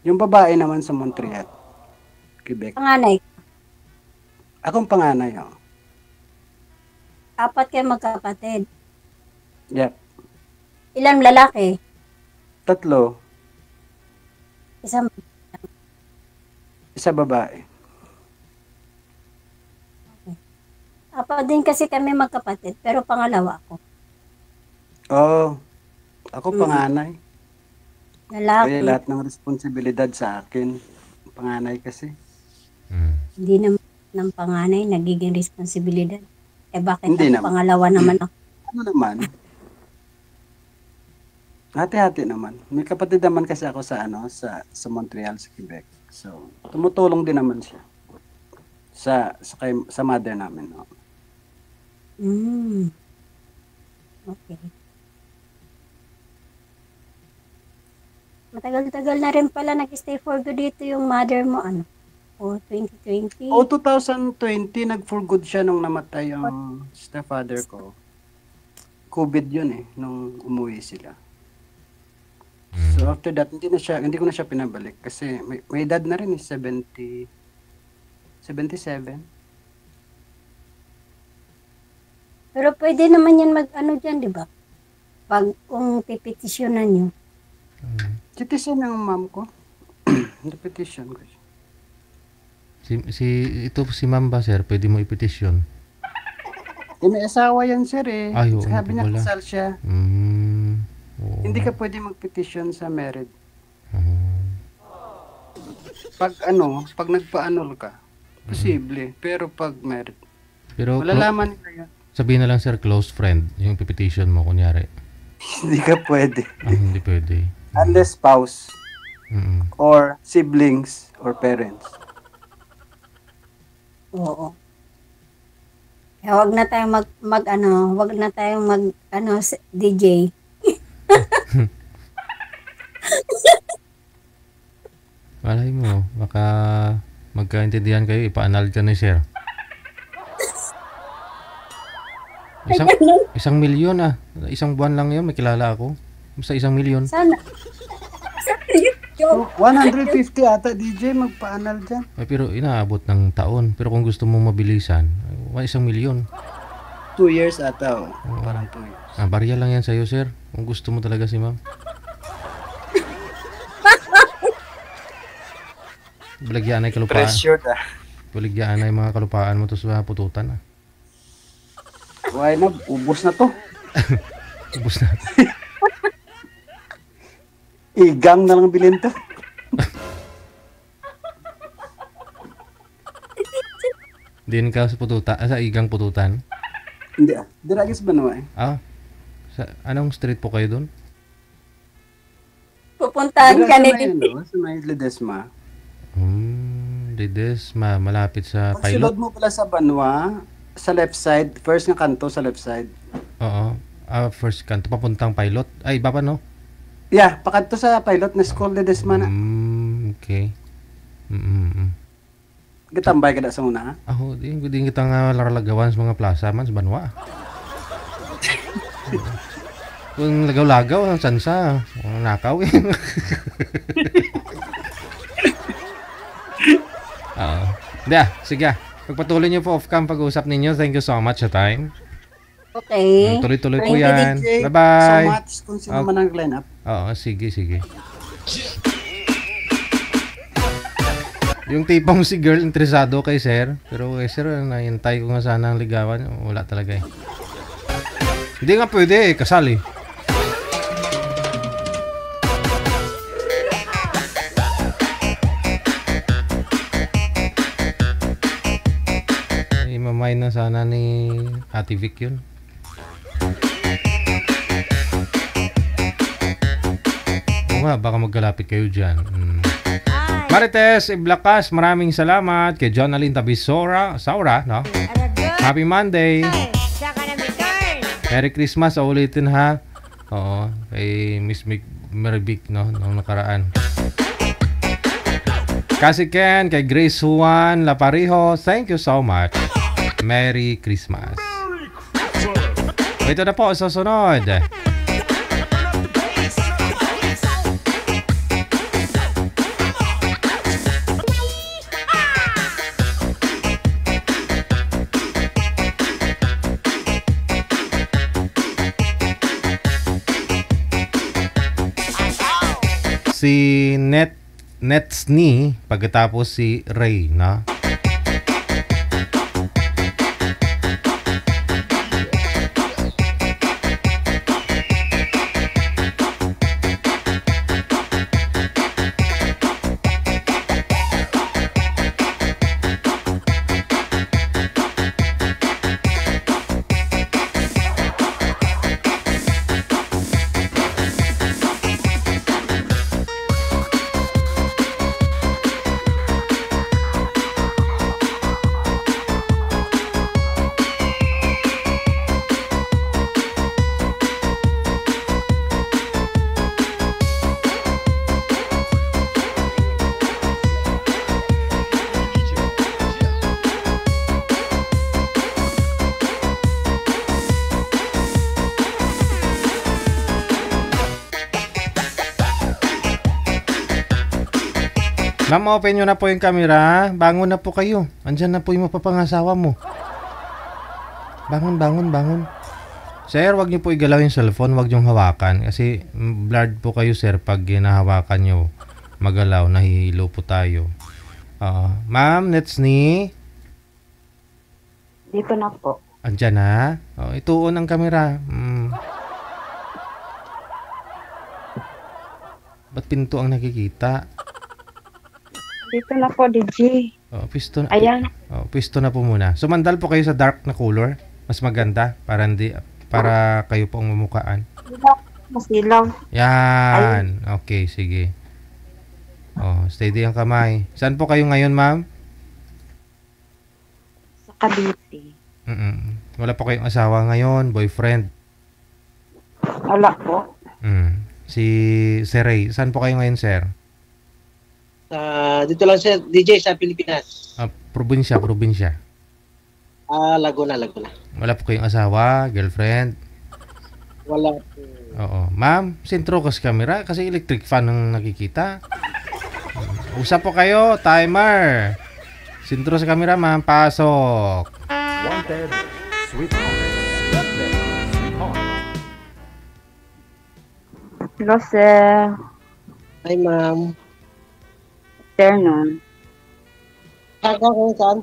Yung babae naman sa Montreal, Quebec. Panganay? Akong panganay, 4 kayo magkapatid? Yep. Ilang lalaki? 3. Isa babae. Apat din kasi kami magkapatid, pero pangalawa ako. Ako panganay. Lalaki. Kaya lahat ng responsibilidad sa akin. Panganay kasi. Hindi naman ng panganay nagiging responsibilidad. Bakit Hindi ako naman. pangalawa naman ako? Ano naman? Hati-hati naman. May kapatid naman kasi ako sa Montreal, sa Quebec. So, tumutulong din naman siya. Sa mother namin. Okay. Matagal-tagal na rin pala nag-stay for good dito yung mother mo, 2020? 2020, nag-for good siya nung namatay yung stepfather ko. COVID yun nung umuwi sila. So after that, hindi ko na siya pinabalik kasi may edad na rin 77. Pero pwede naman yan dyan, di ba? Kung pipetisyonan nyo. Citizen ng mom ko. Repetition ko siya. Si Ma'am ba, sir? Pwede mo i-petition. May asawa yan, sir eh. Ay, oo, Sabi niya wala. kasal siya. Oo. Hindi ka pwede mag-petition sa married. Ah. Pag nagpa-annul ka, posible. Pero pag married, Pero malalaman nila yun. sabihin na lang, sir, close friend, yung petition mo, kunyari. Hindi ka pwede. Hindi pwede. Unless spouse Mm. or siblings or parents. Oo. Kaya wag na tayong wag na tayong DJ. Malay mo, baka magkaintindihan kayo, ipa-anal ka ni sir. Isang milyon ah. Isang buwan lang yun, may kilala ako. Basta 1 milyon. Sana. So, 150 ata, DJ, magpa-annul dyan. Ay, pero inaabot ng taon. Pero kung gusto mong mabilisan, 1 milyon. 2 years ata, oh. Parang 2 years. Barya lang yan sa'yo, sir. Kung gusto mo talaga si ma'am. Baligyan ay kalupaan. Pressured ah. Baligyan ay mga kalupaan mo to sa pututan ah. Why na, ubos na to. Ubus na. Igang na lang bilhin to. Din ka sa pututan, sa igang pututan. Hindi ah. Diragis ba naman eh? Ah. Anong street po kayo doon? Pupuntahan ka Sa ni may, sa may Ledesma. Dides, malapit sa Pag pilot. sulod mo pala sa Banwa, sa left side, first nga kanto sa left side. Oo. First kanto papuntang pilot. Ay, iba pa no? Yeah, pakanto sa pilot na school Ledesma na. Okay. Gatambay ka na sa muna ha? Ako, di kita nga laralagawan sa mga plaza man sa Banwa. Kung lagaw-lagaw, ang sansa, nakaw eh. Oo. Hindi sige. Pagpatuloy niyo po off-cam pag-uusap ninyo. Thank you so much sa time. Okay. Tuloy-tuloy po Thank you, yan. DJ, Bye-bye. so much kung sino man ang line up. Oo, sige. Yung tipong si girl interesado kay sir. Pero kay sir, nahintay ko nga sana ang ligawan. Wala talaga eh. Hindi nga pwede eh, kasal eh. Mamay na sana ni Ate Vic yun. Oo nga, baka magkalapit kayo dyan. Marites Iblakas, maraming salamat kay Jonalyn Tabisora, Saura, no? Happy Monday. Merry Christmas, ulitin ha. Oo, kay Miss Meribic, no? Nung nakaraan. Kasi Ken, kay Grace Juan Laparijo, thank you so much. Merry Christmas. Ito na po, susunod. Si Netsni, pagkatapos si Ray, no? Ma'am, open nyo na po yung camera. Bangon na po kayo. Andyan na po yung mapapangasawa mo. Bangon. Sir, wag nyo po igalaw yung cellphone. Wag nyo hawakan. Kasi blurred po kayo, sir. Pag hinahawakan nyo, magalaw, nahihilo po tayo. Oo. Ma'am, Netsni. Dito na po. Andyan na. Oh, ituon ang kamera. Ba't pinto ang nakikita? Dito na po, DJ. Oh, pisto na. Ayan. Oh, pisto na po muna. Sumandal po kayo sa dark na color. Mas maganda para kayo po ang mumukaan. Masilaw. Yan. Okay, sige. Oh, steady ang kamay. Saan po kayo ngayon, ma'am? Sa Cavite. Wala po kayong asawa ngayon, boyfriend. Wala po. Si Sir Ray, saan po kayo ngayon, sir? Dito lang sir, DJ sa Pilipinas. Probinsya. Laguna. Wala po kayong asawa, girlfriend? Wala po. Oo. Ma'am, sintro-cos camera kasi electric fan ang nakikita. Usap po kayo, timer. Sintro sa camera, ma'am. Pasok. Wanted, sweetheart. Wanted, sweetheart. Hello, sir. Hi, ma'am. Afternoon. Saan?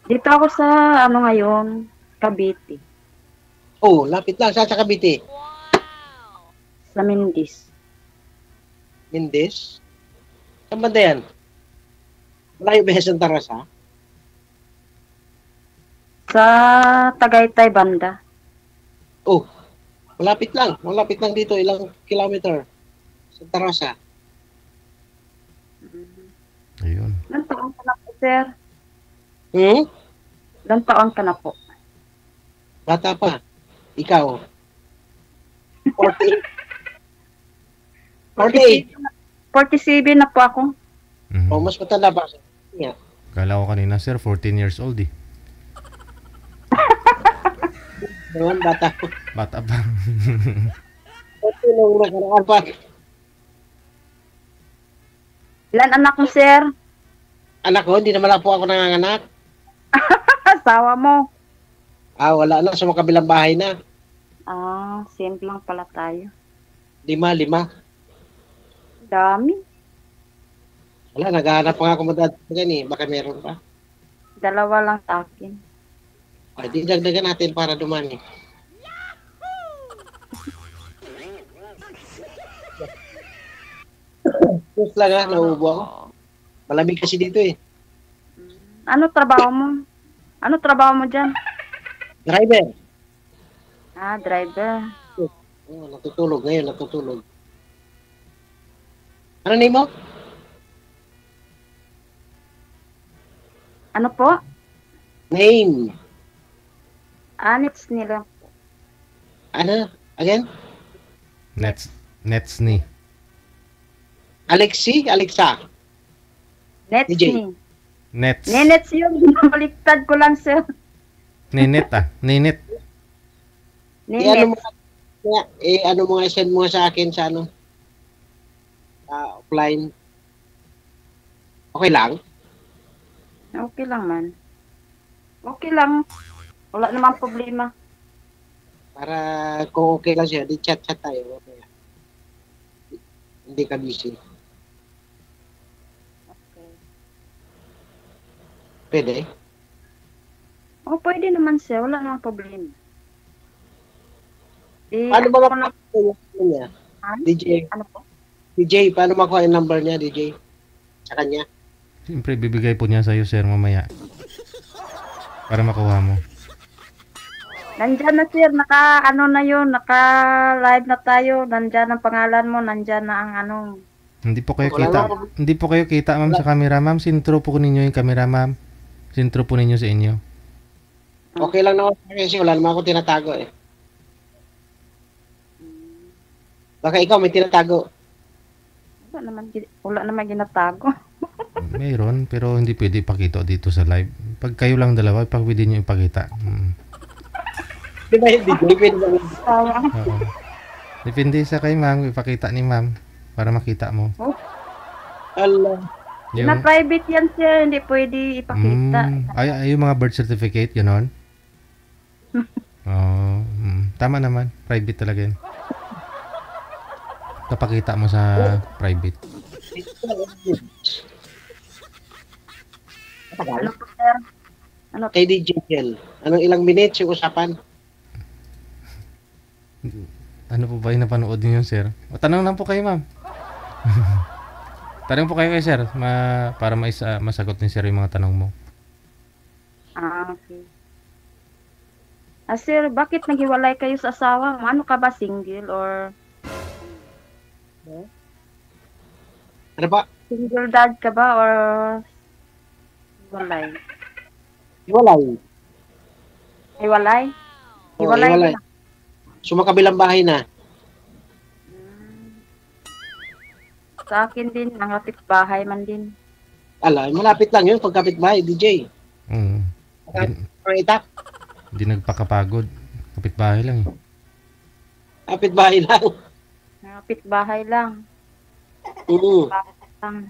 Dito ako sa, ngayon, Cavite. Oh, lapit lang. Saan sa Cavite? Sa Mindis. Mindis? Saan banda yan? Malayo ba yan sa Tarasa? Sa Tagaytay banda. Oh, malapit lang. Malapit lang dito. Ilang kilometer sa Tarasa. Ayun. Ilang taon ka na po, sir? Ilang taon ka na po? Bata pa. Ikaw. 48. 48. 47 na po ako. Oh, mas matanda pa. Yeah. Kala ko kanina, sir, 14 years old eh. Naman, bata. Bata pa. 14 nung nakaraan pa. Ilan anak mo, sir? Anak ko, hindi naman po ako nanganganak. Asawa mo? Wala na. Sa mga kabilang bahay na. Same lang pala tayo. 5. Dami. Wala, naghahanap pa nga ako madadagdagan eh. Baka meron pa. 2 lang sa akin. Ay, di dagdagan natin para dumami. Just lang ha, nauubo ako. Malamig kasi dito eh. Ano trabaho mo? Ano trabaho mo dyan? Driver. Driver. Natutulog ngayon, natutulog. Ano name mo? Ano po? Name. Anits nila. Ano? Again? Netsni. Alexi? Alexa? Nets DJ. ni. Nets. Nenets yun. Baliktad ko lang, sir. Ninet Ninet. Ano mo Nenets. ano mo nga, send mo nga sa akin sa ano? Offline. Okay lang? Okay lang man. Okay lang. Wala namang problema. Para kung okay lang siya, di chat-chat tayo. Okay. Hindi ka busy. Okay. Pwede? Pwede naman, sir. Wala namang problema. Paano ba makuha yung number niya? DJ? Ano po? DJ, paano makuha yung number niya, DJ? Sa kanya? Siyempre, bibigay po niya sa'yo, sir, mamaya. Para makuha mo. Nandyan na, sir. Naka-live na tayo. Nandyan ang pangalan mo. Nandyan na ang Hindi po kayo Wala kita. na. Hindi po kayo kita, ma'am, sa camera, ma'am. Sintro po ninyo yung camera, ma'am. Sintro po ninyo sa inyo. Okay lang naman kasi wala naman ako tinatago eh. Baka ikaw may tinatago. Wala naman ginatago. Mayroon, pero hindi pwede ipakita dito sa live. Pag kayo lang dalawa, pwede nyo ipakita. Di ba hindi? Pwede ba? Oo. Depende sa kay ma'am, ipakita ni ma'am para makita mo. Allah. Na private yan, sir. Hindi pwede ipakita. Ay, yung mga birth certificate, gano'n? Tama naman. Private talaga yun. Kapakita mo sa private. Ano po, sir? Ano? Kay DJ Jel. Anong ilang minutes yung usapan? Ano po ba yung napanood niyo, sir? O, tanong lang po kayo, ma'am. Tanong po kayo kay sir, para masagot ni sir yung mga tanong mo. Okay. Sir, bakit naghiwalay kayo sa asawa mo? Ano ka ba, single or... Ano ba? Single dad ka ba or... Hiwalay? Hiwalay. Hiwalay? Oo, hiwalay. Sumakabilang bahay na. Sa akin din, nangapit bahay man din. Ala, malapit lang yun pagkapit bahay, DJ. Itak. Hindi nagpakapagod. Kapitbahay lang eh. Kapit bahay lang. Nangapit bahay lang. Oo. Lang.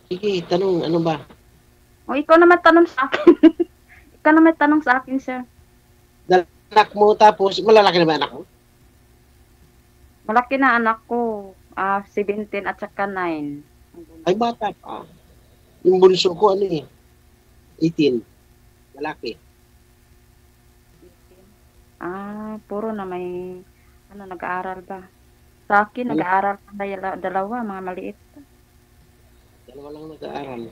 Sige, tanong, ano ba? O, ikaw naman tanong sa akin. Ikaw naman tanong sa akin, sir. Anak mo, tapos malalaki na ba anak mo? Malaki na anak ko. 17 at saka 9. Ay, bata pa. Yung bunso ko, 18. Malaki. Puro na may, nag-aaral ba? Sa akin, nag-aaral pa dalawa, mga maliit. Dalawa lang nag-aaral.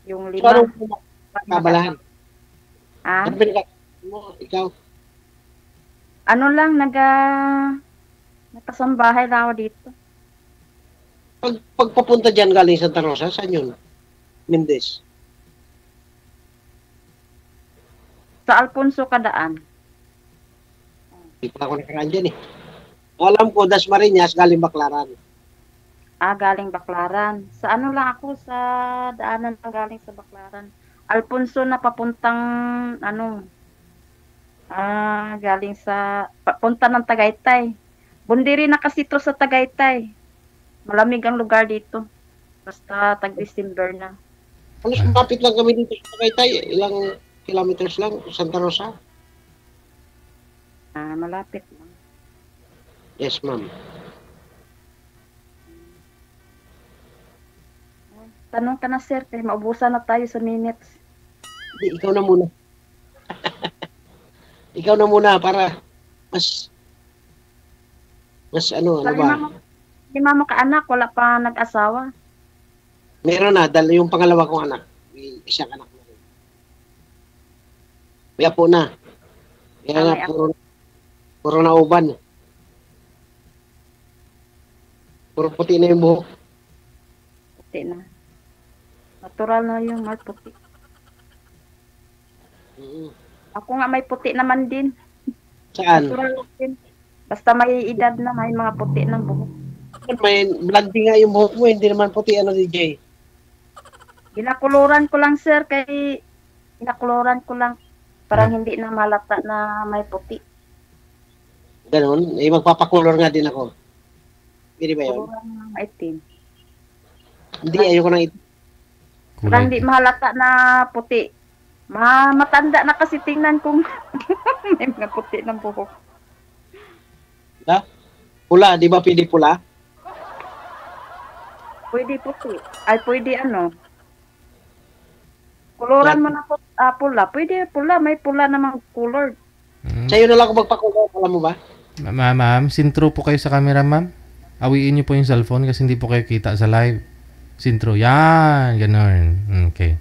Yung So, 5. anong kabalahan? Ah? Ano pinag- mo, ikaw? Ano lang, nagkasambahay lang ako dito. Pagpapunta dyan galing Santa Rosa, saan yun? Mendez. Sa Alfonso Kadaan. Hindi pa ako nakaraan dyan eh. Alam ko, Dasmariñas, galing Baclaran. Galing Baclaran. Sa ano lang ako, sa daanan lang galing sa Baclaran. Alfonso na papuntang, galing sa, papunta ng Tagaytay. Bundiri na kasi ito sa Tagaytay. Malamig ang lugar dito. Basta tag-December na. Halos mapit lang kami dito sa Tagaytay. Ilang kilometers lang, Santa Rosa. Malapit lang. Yes, ma'am. Tanong ka na, sir, kaya maubusan na tayo sa minutes. Hindi, ikaw na muna. Ikaw na muna para mas ano ba? Lima mo ka anak, wala pa nag-asawa. Meron na, dahil yung pangalawa kong anak. May isang anak na rin. May apo na. Kaya nga, puro na uban. Puro puti na yung buhok. Puti na. Natural na yung may puti. Ako nga may puti naman din. Saan? Natural din. Basta may edad na, may mga puti ng buhok. May blondie nga yung buhok mo, hindi naman puti, DJ? Pinakuluran ko lang, sir, pinakuluran ko lang. Parang hindi na malata na may puti. Ganun? Magpapakulor nga din ako. Pwede ba yun? Kuluran ng itim. Hindi, ayoko nang itim. Parang hindi mahalata na puti. Matanda na kasi tingnan kung may mga puti ng buhok. Pula, di ba pwede pula? Pwede puti. Ay, pwede Kuluran mo na pula. Pwede pula. May pula namang color. Sa'yo na lang ako magpakulor. Alam mo ba? Ma'am, sintro po kayo sa camera, ma'am. Awiin niyo po yung cellphone kasi hindi po kayo kita sa live. Sintro. Yan. Ganun. Okay.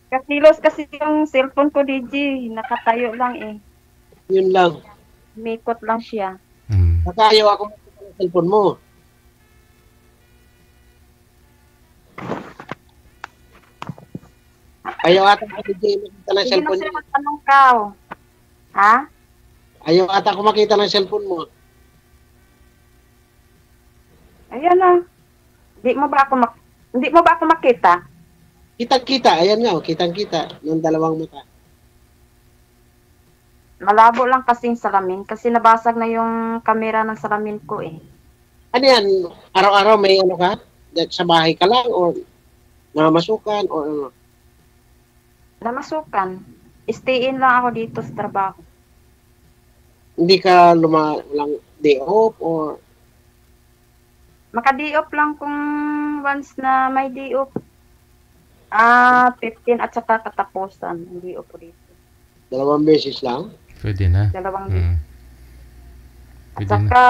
Kasilos kasi yung cellphone ko, DJ. Nakatayo lang eh. Yun lang. Mikot lang siya. Nakayaw ako makita ng cellphone mo. Ayaw ata ko DJ makita ng cellphone Sige mo. na sir, magtanong ka. Ha? Ayaw ata ko makita ng cellphone mo. Ayan na. Hindi mo ba ako makita? Kitang-kita. Ayan nga, kitang-kita ng dalawang mata. Malabo lang kasi yung salamin. Kasi nabasag na yung camera ng salamin ko eh. Ano yan? Araw-araw may ano ka? Sa bahay ka lang or namasukan or ano? Namasukan. Stay in lang ako dito sa trabaho. Hindi ka lang day off or Maka-day-off lang kung once na may day-off. 15 at saka katapusan. Hindi off dito. 2 beses lang? Pwede na. 2 beses. Mm. At Pwede saka,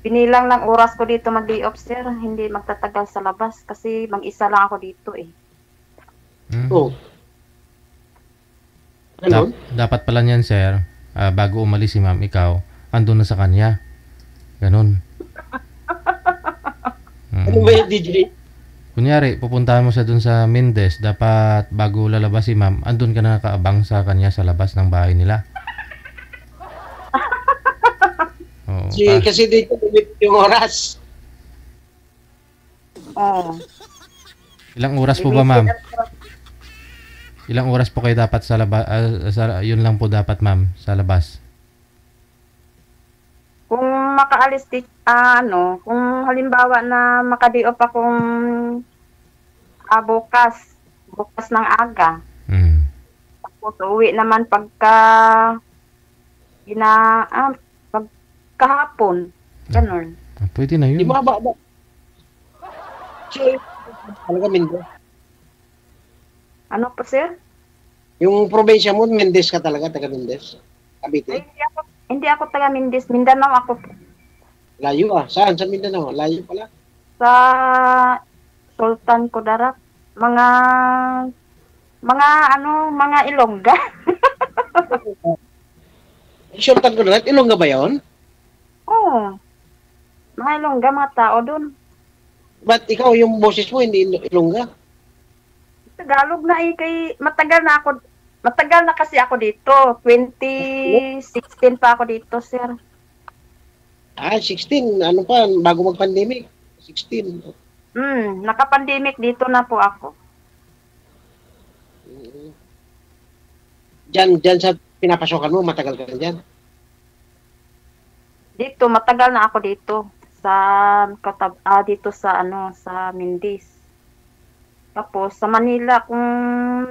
binilang ng oras ko dito mag-day off, sir. Hindi magtatagal sa labas kasi mag-isa lang ako dito eh. Mm. Oo. Ano? Dapat pala niyan, sir, bago umalis si ma'am, ikaw, andun na sa kanya. Ganun. Ano ba yung DJ? Kunyari, pupuntahan mo siya dun sa Mendes, dapat bago lalabas si ma'am, andun ka na nakaabang sa kanya sa labas ng bahay nila. Oo, Kasi dito limit yung oras. Oo. ilang oras po ba, ma'am? Ilang oras po kayo dapat sa labas? Yun lang po dapat, ma'am, sa labas. Kung makaalis kung halimbawa na maka-day off akong bukas ng aga. Mm. Tapos uwi naman pagkahapon. Ganun. Pwede na Di yun. ba? So, talaga Mendes. Ano po, sir? Yung probinsya mo, Mendes ka talaga, taga Mendes. Ay, Cavite. hindi ako taga Mendes. Mindanao ako. Layo ah. Saan? Sa Mindanao? Layo pala. Sa Sultan Kudarat. Mga Ilongga. Sultan ko na Ilongga ba yun? Oo. Mga Ilongga, mga tao dun. Ba't ikaw yung boses mo hindi Ilongga? Tagalog na matagal na kasi ako dito. 2016 pa ako dito, sir. 16. Ano pa? Bago mag-pandemic. 16. Naka-pandemic dito na po ako. Diyan sa pinapasokan mo, matagal ka na dyan. Dito, matagal na ako dito. Dito sa Mendes. Tapos sa Manila, kung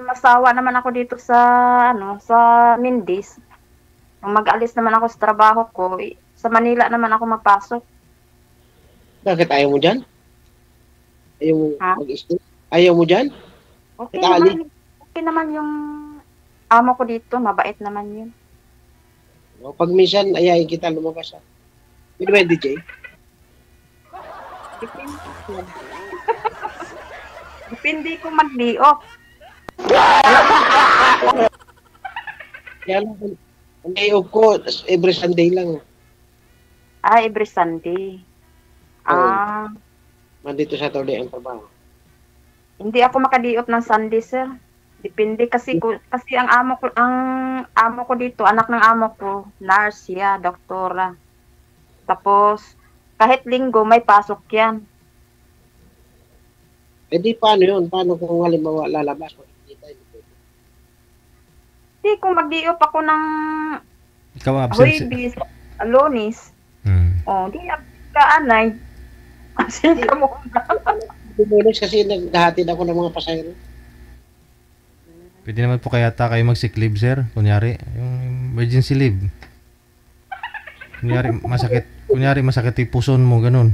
masawa naman ako dito sa Mendes, kung mag-alis naman ako sa trabaho ko, sa Manila naman ako magpasok. Bakit ayaw mo dyan? Ayaw mo mag-stay? Ayaw mo dyan? Okay naman yung amo ko dito, mabait naman yun. Pag minsan, ayayin kita lumabas. Pwede ba yung DJ? Depende ko mag-day off. Kaya lang, ang day off ko, every Sunday lang. Every Sunday. Monday to Saturday ang trabaho. Hindi ako maka-day off ng Sunday, sir. Depende kasi ang amo ko dito, anak ng amo ko, nurse siya, doktora. Tapos kahit linggo may pasok yan. Di paano yun? Paano kung halimbawa lalabas? Hindi, kung mag-day off ako ng Ikaw absent. Huwebes, Lunes, di ka anay. Absent ka mo. Lunes kasi naghahatid ako ng mga pasahero. Pwede naman po kayo mag-sick leave, sir. Kunyari, yung emergency leave. Kunyari masakit yung puson mo, ganun.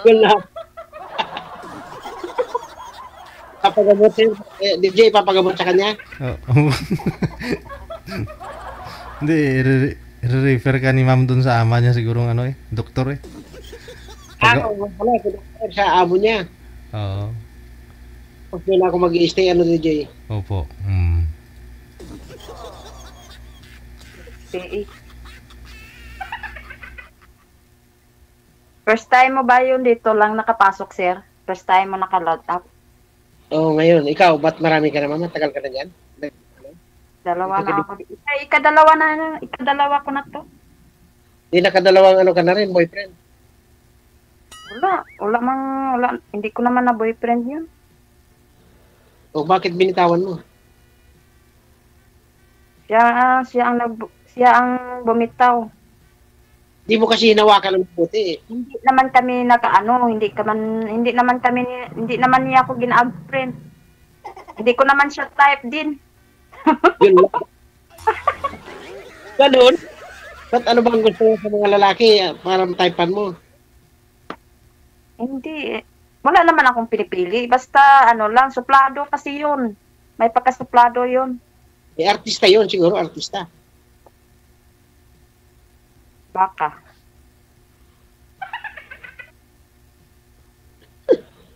Wala. Papagamot sir. DJ, papagamot sa kanya? Hindi, refer ka ni ma'am dun sa ama niya siguro doktor eh. Wala, sa amo niya. Oo. Pag na ako mag-i-stay, DJ? Opo. First time mo ba yun dito lang nakapasok, sir? First time mo naka-load up? Oo, ngayon. Ikaw, ba't marami ka naman? Matagal ka na dyan? Dalawa na ako. Ikadalawa ko na to. Hindi nakadalawang ka na rin, boyfriend? Wala. Hindi ko naman na boyfriend yun. O bakit binitawan mo? Siya ang bumitaw. Di mo kasi hinawakan ng puti eh. Hindi naman kami hindi naman niya ako gina-friend. Hindi ko naman siya type din. Yun lang. Ganun? Ba't ano bang gusto mo sa mga lalaki para mataypan mo? Hindi. Wala naman akong pinipili. Basta ano lang, suplado kasi yun. May pagkasuplado yun. Artista yun, siguro artista. Baka.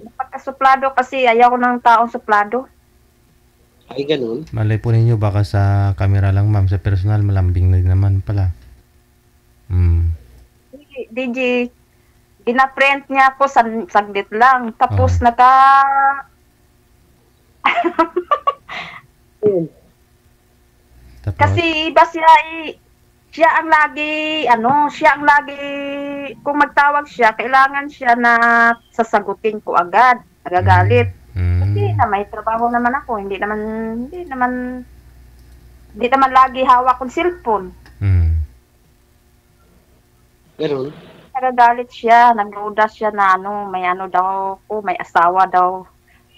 May pagkasuplado kasi ayaw ko ng taong suplado. Ay, ganun. Malay po ninyo, baka sa camera lang, ma'am. Sa personal, malambing na naman pala. DJ, gina-print niya ako saglit lang. Tapos Tapos, Kasi iba siya ang lagi, kung magtawag siya, kailangan siya na sasagutin ko agad. Nagagalit. Kasi na may trabaho naman ako, hindi naman lagi hawak ng cellphone. Ganun. Nagagalit siya, nagduda siya na may daw ako, may asawa daw.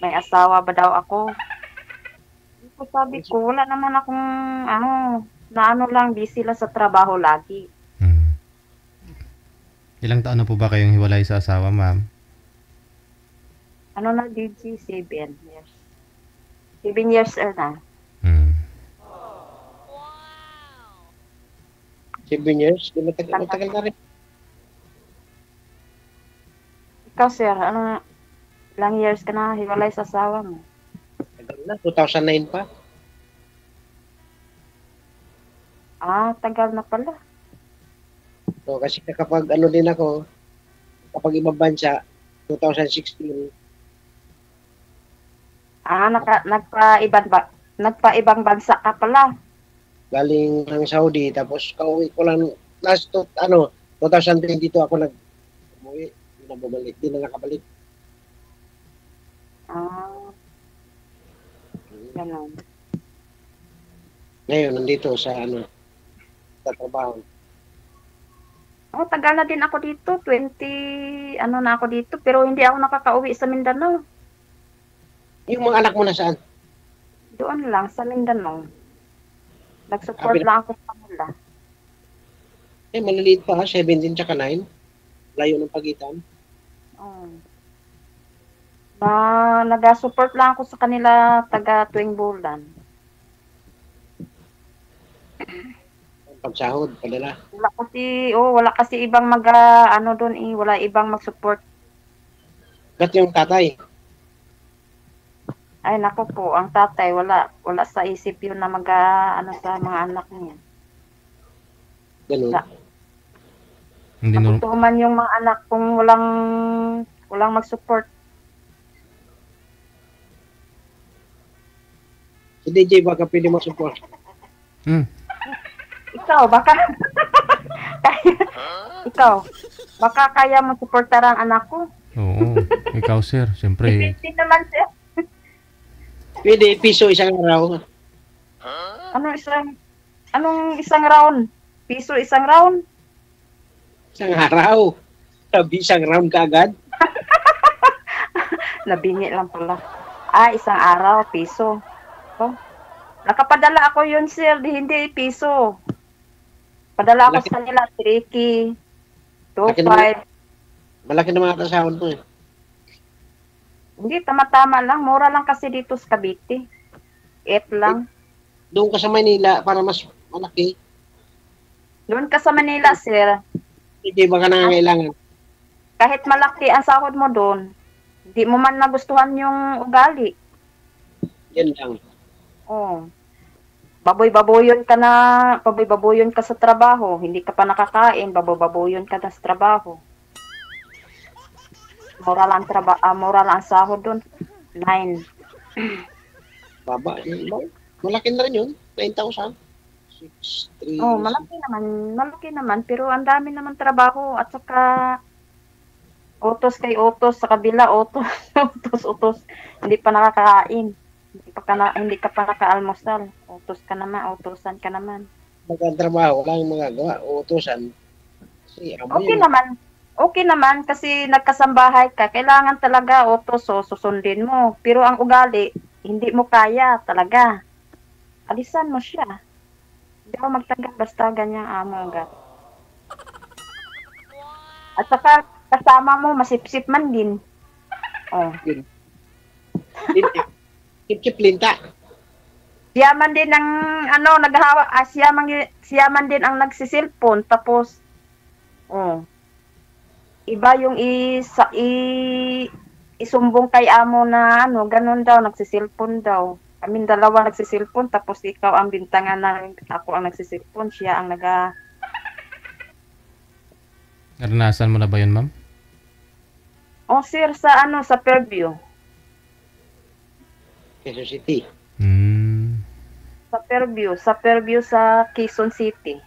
May asawa ba daw ako? Sabi ko, wala naman akong lang, busy lang sa trabaho lagi. ilang taon na po ba kayong hiwalay sa asawa, ma'am? DJ, 7 years. 7 years na. 7 years? Matagal na rin. Ikaw, sir, ilang years ka na hiwalay sa asawa mo? Tagal na, 2009 pa. Tagal na pala. So, kasi kapag din ako, kapag ibang bansa, 2016. Nagpa-ibang bansa ka pala. Galing ng Saudi, tapos kauwi ko lang, 2022 ako umuwi, di na nakabalik. Ganun. Ngayon, nandito sa sa trabaho. Tagal na din ako dito. 20, na ako dito. Pero hindi ako nakakauwi sa Mindanao. Yung mga anak mo nasaan? Doon lang, sa Mindanao. Nag-support lang ako sa kanila. Maliliit pa, 17 tsaka 9. Layo ng pagitan. Nag-support lang ako sa kanila taga tuwing bulan. Pagsahod, padala. Wala kasi ibang wala ibang mag-support. Ba't yung tatay? Ay, nako po, ang tatay, wala sa isip yun na sa mga anak niya. Ganun. Nagutuman yung mga anak kung walang mag-support. Si DJ, baka pwede mag-support. Ikaw, baka baka kaya mo supportaran anak ko. Oo, ikaw, sir, siyempre. Depende naman, sir. Pwede, piso isang araw. Anong isang round? Piso isang round? Isang araw. Sabi, isang round ka agad. Nabingi lang pala. Isang araw, piso. Nakapadala ako yun, sir. Hindi piso. Padala ako sa nila, 3K, 2.5. Malaki naman ata sahod mo eh. Hindi, tama-tama lang. Mura lang kasi dito sa Cavite. 8 lang. Doon ka sa Manila para mas malaki. Doon ka sa Manila, sir. Hindi ba ka nangangailangan? Kahit malaki ang sahod mo doon, hindi mo man nagustuhan yung ugali. Yan lang. Baboy-baboyon ka sa trabaho. Hindi ka pa nakakain, baboy-baboyon ka na sa trabaho. Mura lang ang sahod doon. 9. Baba. Malaki na rin yun. 9,000. 6, 3. Malaki naman. Pero ang dami naman trabaho. At saka, utos kay utos. Sa kabila, utos. utos. Hindi pa nakakain. Hindi ka pa naka-almusal. Utosan ka naman. Magkatrabaho, wala yung magagawa. Utosan. Okay naman kasi nagkasambahay ka. Kailangan talaga susundin mo. Pero ang ugali, hindi mo kaya talaga. Alisan mo siya. Hindi ako magtanggap basta ganyang amo agad. At saka kasama mo, masipsip man din. Oh. Linta. Chip linta. Siya man din ang naghahawa, siya man din ang nagsisilpon tapos iba yung isumbong kay amo na ganun daw, nagsisilpon daw. Kaming dalawa nagsisilpon tapos ikaw ang bintangan na ako ang nagsisilpon, siya ang Naranasan mo na ba yun, ma'am? sir, sa sa Fairview. Quezon City. Sa Fairview sa Quezon City.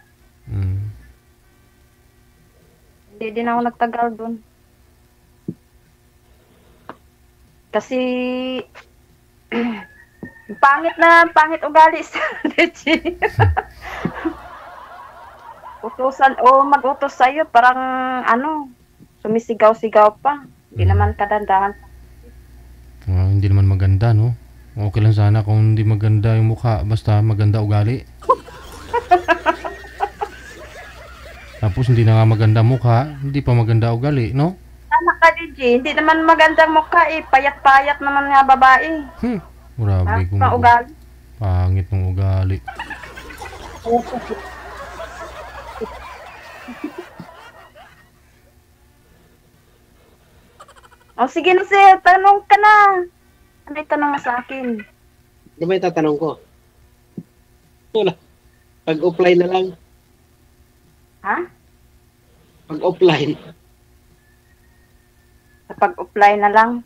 Hindi din ako nagtagal doon. Kasi pangit ugali sa Dechi. Utusan mag-utos sa'yo, parang sumisigaw-sigaw pa. Hindi naman kadandahan. Hindi naman maganda, no? Okay lang sana kung hindi maganda yung mukha, basta maganda ugali. Tapos hindi na nga maganda mukha, hindi pa maganda ugali, no? Anak ka, DJ. Hindi naman magandang mukha eh. Payat-payat naman nga babae. Grabe kung ugali. Pangit ng ugali. Sige na sir, tanong ka na. Ano yung tanong mo sa akin? Ano ba yung tatanong ko? Wala. Pag-offline na lang. Ha? Pag-offline. Sa pag-offline na lang?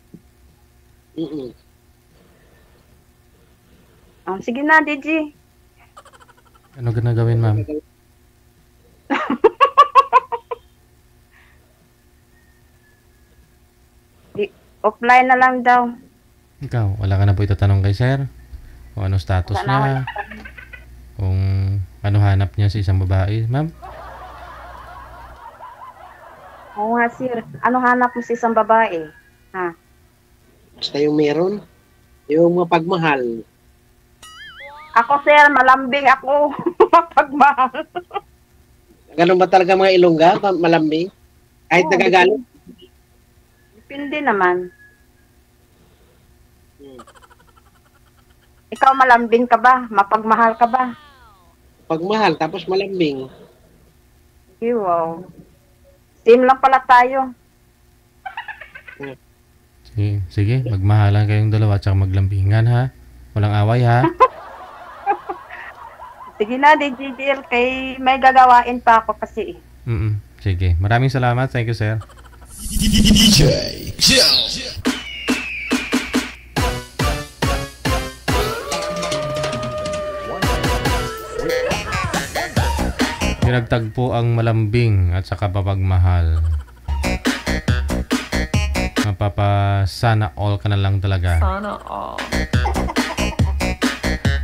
Sige na, DJ. Ano gawin, ma'am? Offline na lang daw. Ikaw, wala ka na po itatanong kay sir? Kung ano status niya? Kung ano hanap niya sa isang babae, ma'am? Oo nga, sir. Ano hanap mo sa isang babae? Ha? Basta yung meron. Yung mapagmahal. Ako, sir, malambing ako. Mapagmahal. Ganun ba talaga mga Ilongga? Malambing? Kahit nagagalit? Depende naman. Ikaw malambing ka ba? Mapagmahal ka ba? Pagmahal, tapos malambing. Wow. Same lang pala tayo. Sige, magmahalan kayong dalawa at maglambingan, ha? Walang away, ha? Sige na, DJDL, kay may gagawain pa ako kasi. Sige, maraming salamat. Thank you, sir. DJ Chill. Pinagtagpo ang malambing at saka papagmahal. Mapapasana all ka na lang talaga. Sana all.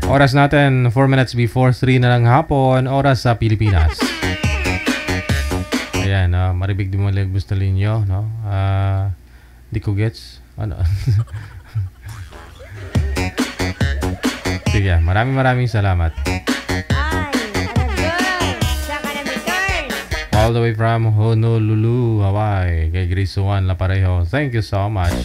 Oras natin, 4 minutes before 3 na lang hapon, oras sa Pilipinas. Ayan, maribig di mo lang gusto ninyo, no? Di ko gets. Ano? Sige, maraming salamat. All the way from Honolulu, Hawaii, kay Grace Juan La Parejo. Thank you so much.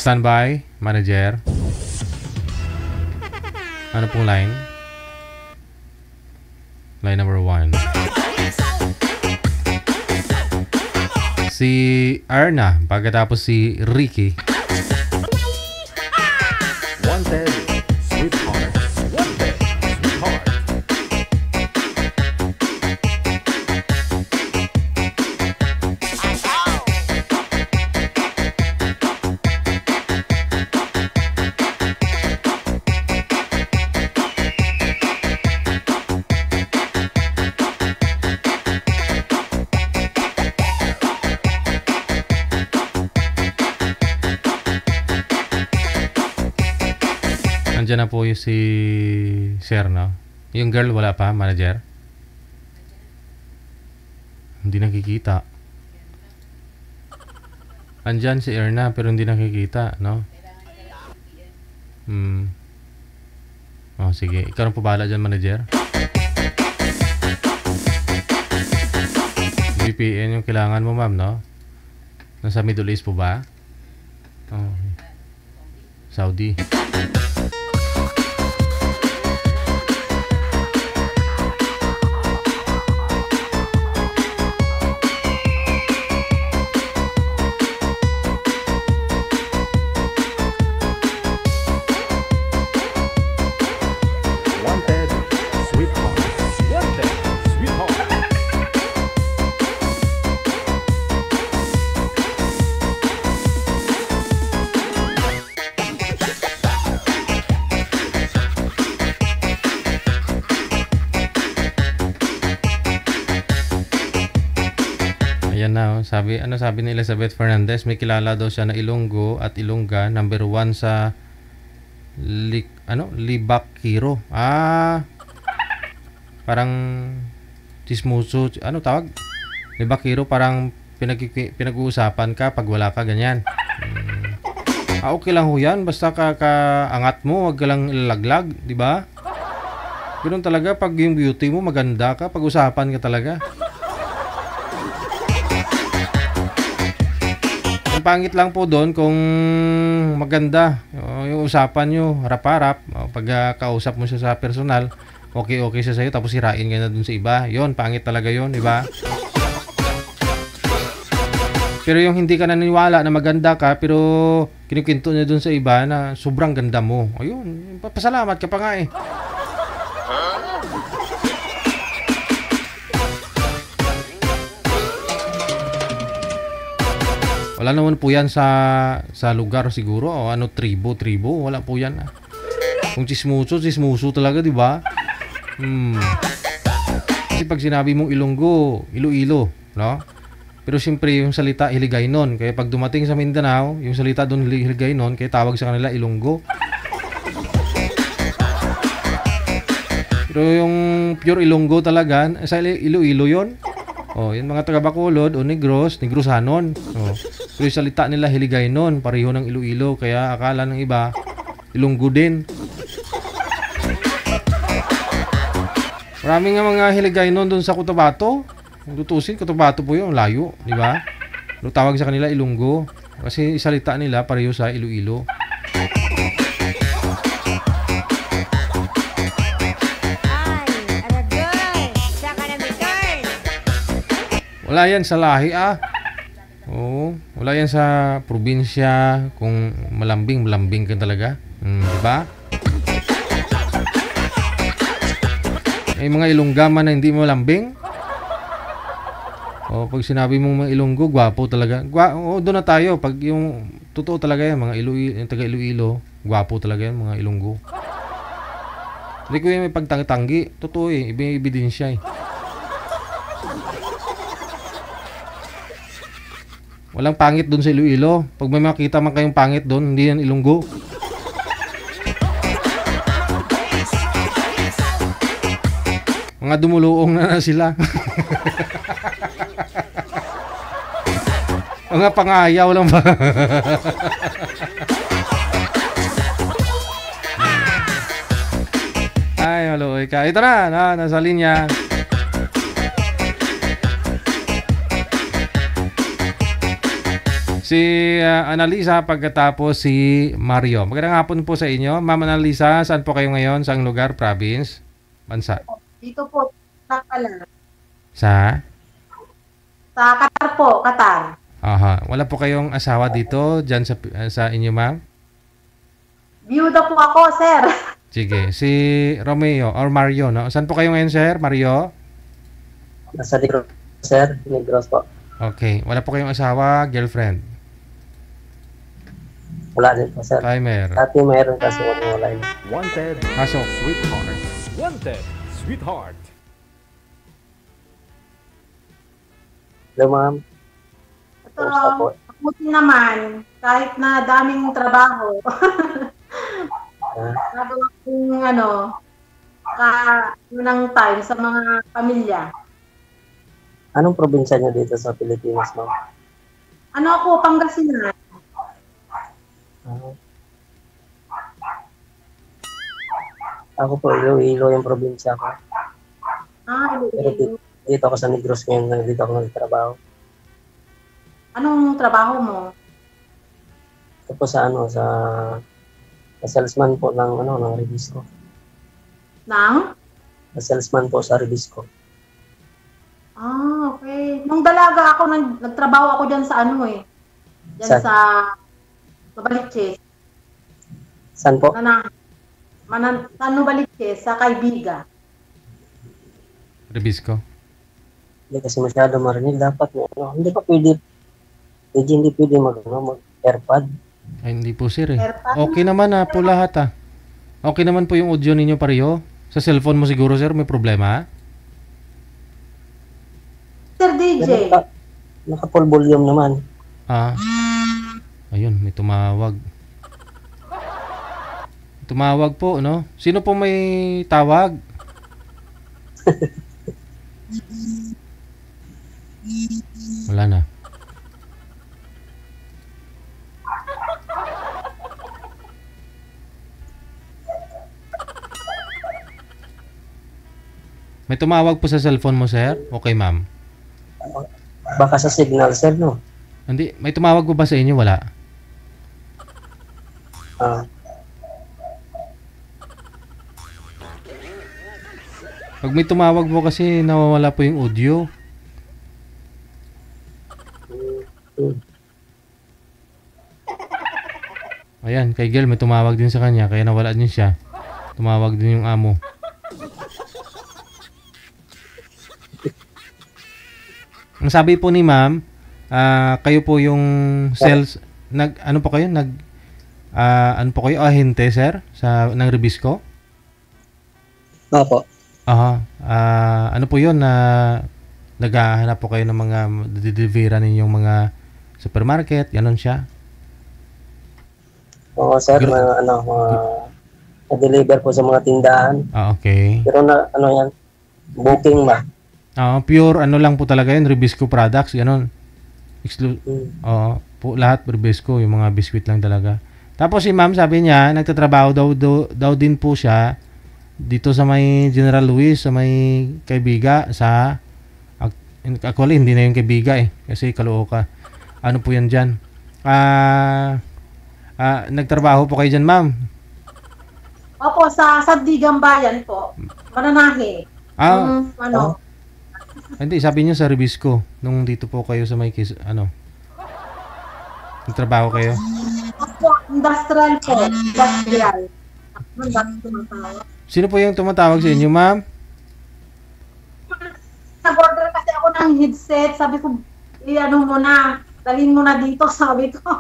Standby, manager. Ano pong line? Line number 1. Si Arna, pagkatapos si Ricky. Wanted, sweetheart. Wanted, sweetheart. Nandiyan na po yung si Sir, no? Yung girl wala pa, manager? Hindi nakikita. Andyan si Erna pero hindi nakikita, no? Oh, sige. Ikaw na po bahala dyan, manager. VPN yung kailangan mo, ma'am, no? Nasa Middle East po ba? Oh. Saudi. Wanted, sweetheart. Wanted, sweetheart. Ayan na, oh. Sabi ni Elizabeth Fernandez, may kilala daw siya na Ilonggo at Ilongga, number 1 sa Libakiro. Parang chismoso, ano tawag? Libakiro, parang pinag-uusapan ka pag wala ka, ganyan. Okay lang ho yan, basta kaangat mo, wag ka lang ilalaglag, di ba? Ganoon talaga, pag yung beauty mo maganda ka, pag-usapan ka talaga. Ang pangit lang po doon kung maganda yung usapan nyo, harap-harap, pag kausap mo siya sa personal, okay siya sa'yo, tapos sirain ka na doon sa iba. Yon, pangit talaga yon, di ba? Pero yung hindi ka naniniwala na maganda ka, pero kinukwento niya doon sa iba na sobrang ganda mo, ayun, pasalamat ka pa nga eh. Wala naman po yan sa lugar siguro, o ano, tribo, wala po yan. Kung chismoso talaga, di ba? Kasi pag sinabi mong Ilonggo, Iloilo, no? Pero siyempre yung salita Hiligaynon, kaya pag dumating sa Mindanao, yung salita doon Hiligaynon, kaya tawag sa kanila Ilonggo. Pero yung pure Ilonggo talaga, sa Iloilo yon. Oh, yung mga taga Bacolod o Negrosanon. Oh. Pero yung salita nila Hiligaynon, pareho ng Iloilo, kaya akala ng iba Ilonggo din. Maraming nga mga Hiligaynon doon sa Cotabato. Kung tutusin, Cotabato po yun, layo, di ba? Pero tawag sa kanila Ilonggo kasi salita nila pareho sa Iloilo. Wala yan sa lahi Oo, wala yan sa probinsya. Kung malambing ka talaga. Diba? May mga Ilongga man na hindi malambing. Pag sinabi mong mga Ilonggo, gwapo talaga. Doon na tayo. Pag yung totoo talaga yan, mga taga Iloilo, gwapo talaga yan, mga Ilonggo. Hindi ko yung may pagtanggi. Totoo eh, ebidensya eh. Walang pangit doon sa Iloilo. Pag may makita man kayong pangit doon, hindi yan Ilonggo. Mga dumuluong na sila. Mga pangayaw lang ba? Ay, maluoy ka. Ito na, nasa linya. Si Annalisa, pagkatapos si Mario. Magandang hapon po sa inyo. Ma'am Annalisa, saan po kayo ngayon? Saang lugar? Province? Bansa? Dito po, Qatar. Sa Qatar po, Qatar. Aha. Wala po kayong asawa dito, dyan sa inyo, ma'am? Biyuda po ako, sir. Sige. Si Romeo or Mario, no? Saan po kayo ngayon, sir? Mario? Nasa Negros, sir. Negros po. Okay. Wala po kayong asawa, girlfriend? Wala din po, sir. Timer. Dati mayroon kasi wala yun. Wanted, Pasok. sweetheart. Wanted, sweetheart. Hello, ma'am. Ito, mabuti naman, kahit na daming trabaho. Nagawa kong unang time sa mga pamilya. Anong probinsya niyo dito sa Pilipinas, ma'am? Ako, Pangasinan. Ako po, Iloilo yung probinsya ko. Iloilo. dito ako sa Negros ngayon, dito ako nagtrabaho. Anong trabaho mo? Ito po sa salesman po ng Rebisco. Nang? Sa salesman po sa Rebisco. Ah, okay. Nung dalaga ako, nagtrabaho ako dyan sa Dyan sa Novaliches. Saan po? Sa Novaliches, sa Kaibiga. Rebisco. Hindi kasi masyado marinig. Dapat, hindi pa pwede. Hindi pwede mag-airpod. Ay, hindi po sir eh. Okay naman po lahat Okay naman po yung audio ninyo pareho. Sa cellphone mo siguro sir, may problema Sir DJ. Naka-full volume naman. Ayun, may tumawag. Tumawag po, no? Sino po may tawag? Wala na. May tumawag po sa cellphone mo, sir? Okay, ma'am. Baka sa signal, sir, no? Hindi. May tumawag po ba sa inyo? Wala. Pag may tumawag po kasi, nawawala po yung audio. Ayan, kay Gel, may tumawag din sa kanya, kaya nawala din siya. Tumawag din yung amo. Ang sabi po ni ma'am, kayo po yung sales, ano po kayo? Ano po kayo? Ahente, sir? Ng Rebisco? Opo. Ano po yun na naghahanap po kayo ng mga didelivery ninyong mga supermarket? Ganon siya? Oo, sir. Na-deliver po sa mga tindahan. Okay. Pero yan, booking ba? Pure ano lang po talaga yun, Rebisco products, ganon. Po, lahat Rebisco, yung mga biscuit lang talaga. Tapos si ma'am, sabi niya, nagtatrabaho daw din po siya dito sa may General Luis, sa may Kaibiga, actually, hindi na yung Kaibiga kasi Caloocan. Ano po yan dyan? Nagtrabaho po kayo dyan, ma'am? Opo, sa Sabdigang Bayan po. Mananahe. Hindi, sabi niyo sa Rebisco, nung dito po kayo sa may nagtrabaho kayo? Opo, industrial po. Industrial. Sino po yung tumatawag sa inyo, ma'am? Nag-order kasi ako ng headset. Sabi ko, i-ano mo na. Dalhin mo na dito, sabi ko.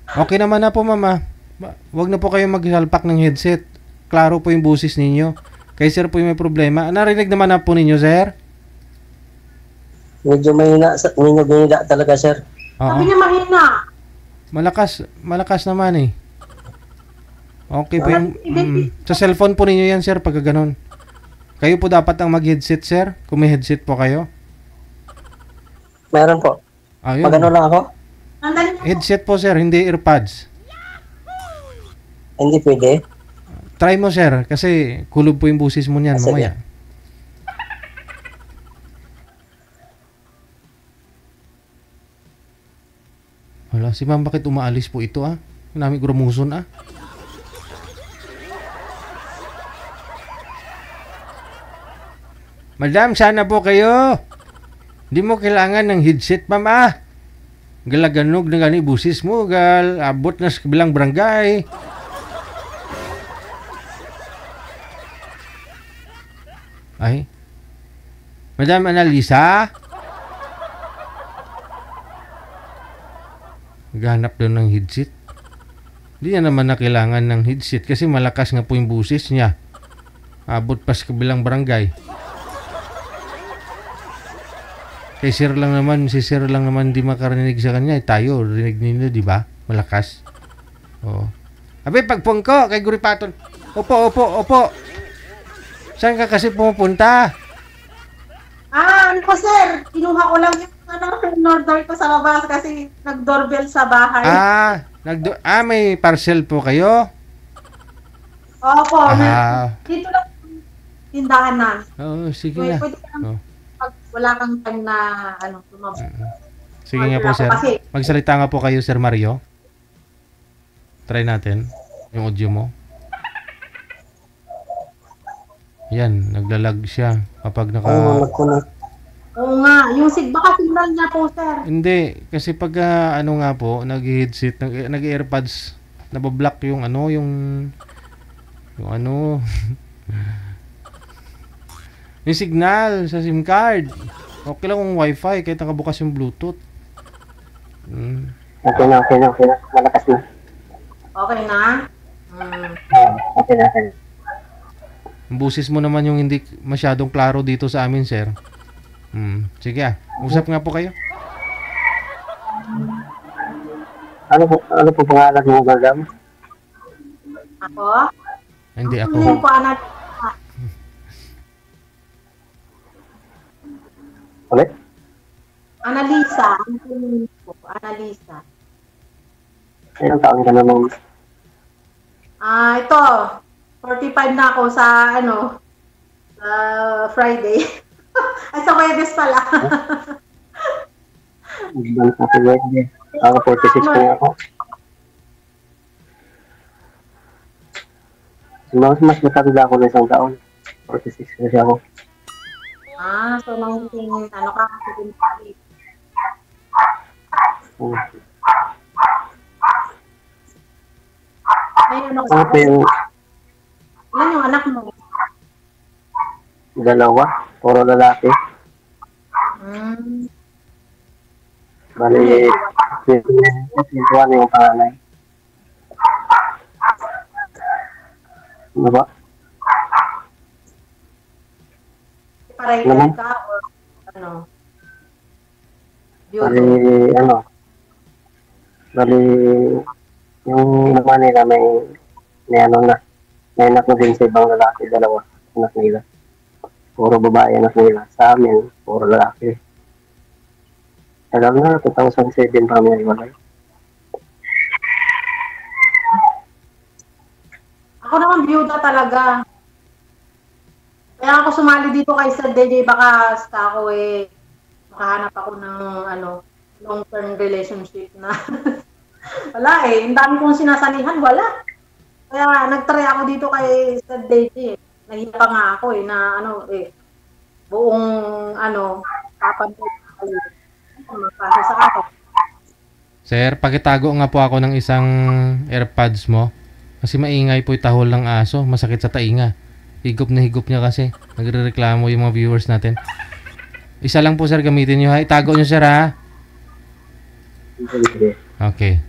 Okay naman na po, mama. Huwag na po kayo magsalpak ng headset. Klaro po yung busis ninyo. Kay sir po yung may problema. Narinig naman na po ninyo, sir? Medyo mahina talaga, sir. Sabi niya mahina. Malakas naman eh. Okay po yung... sa cellphone po ninyo yan, sir, pagka ganon. Kayo po dapat ang mag-headset, sir? Kung may headset po kayo? Meron po. Pag ano lang ako? Headset po, sir, hindi earpods. Hindi pwede? Try mo, sir, kasi kulob po yung busis mo niyan mamaya. Wala, si ma'am, bakit umaalis po ito Nami grumuson Madam, sana po kayo. Hindi mo kailangan ng headset, ma'am Galaganog na gani busis mo, abot na sa kabilang barangay. Ay. Madam Analisa? Maghanap daw ng headset. Hindi niya naman na kailangan ng headset kasi malakas nga po yung busis niya. Abot pa sa kabilang barangay. Si sir lang naman di makarinig sa kanya. Tayo, rinig ninyo, di ba? Malakas. Oo. Abi, pagpong ko, kay Guripaton. Opo. Saan ka kasi pumupunta? Ano sir? Kinuha ko lang yung order ko sa baba kasi nag-doorbell sa bahay. May parcel po kayo? Opo. Dito lang tindahan na. Oo, sige na. Pwede ka lang wala kang time na tumabot. Sige nga po, sir. Magsalita nga po kayo, Sir Mario. Try natin yung audio mo. Yan, naglalag siya kapag Oo nga, yung baka signal niya po, sir. Hindi, kasi pag nga po, nag-headset, nag-earpods, nabablock yung yung signal sa SIM card. Okay lang kung wifi, kahit nakabukas yung Bluetooth. Okay na. Malakas na. Okay na? Okay na. Ang busis mo naman yung hindi masyadong klaro dito sa amin, sir. Sige usap nga po kayo. Ano po pangalan mo, madam? Ako? Hindi ako. Ano po, Ulit? Analisa. Analisa. Ilang taon ka na, ma'am? Ito. 45 na ako sa Friday. Ay, sa Webes pala. Advance happy birthday. Ako 46 pa ako. Mas matanda ako na isang taon. 46 kasi ako. So nanging ka? Ilan yung anak mo? Dalawa. Puro lalaki. Bali, 21 yung panganay. Ano ba? Pareha ka o Bali, yung naman nila may anak na din sa ibang lalaki, dalawa anak nila. Puro babae anak nila. Sa amin, puro lalaki. Alam na, 2007 pa kami naliwalay. Ako naman biyuda talaga. Kaya ako sumali dito kay Sir DJ, baka ako makahanap ako ng long-term relationship na. Wala ang dami kong sinasalihan, wala. Kaya nag-try ako dito kay Sir DJ. Nahiya pa nga ako na buong kapantay magpasa sa akin. Sir, pakitago nga po ako ng isang AirPods mo. Kasi maingay po yung tahol ng aso. Masakit sa tainga. Higop na higop niya kasi. Nagre-reklamo yung mga viewers natin. Isa lang po, sir, gamitin nyo ha. Itago nyo, sir, ha? Okay.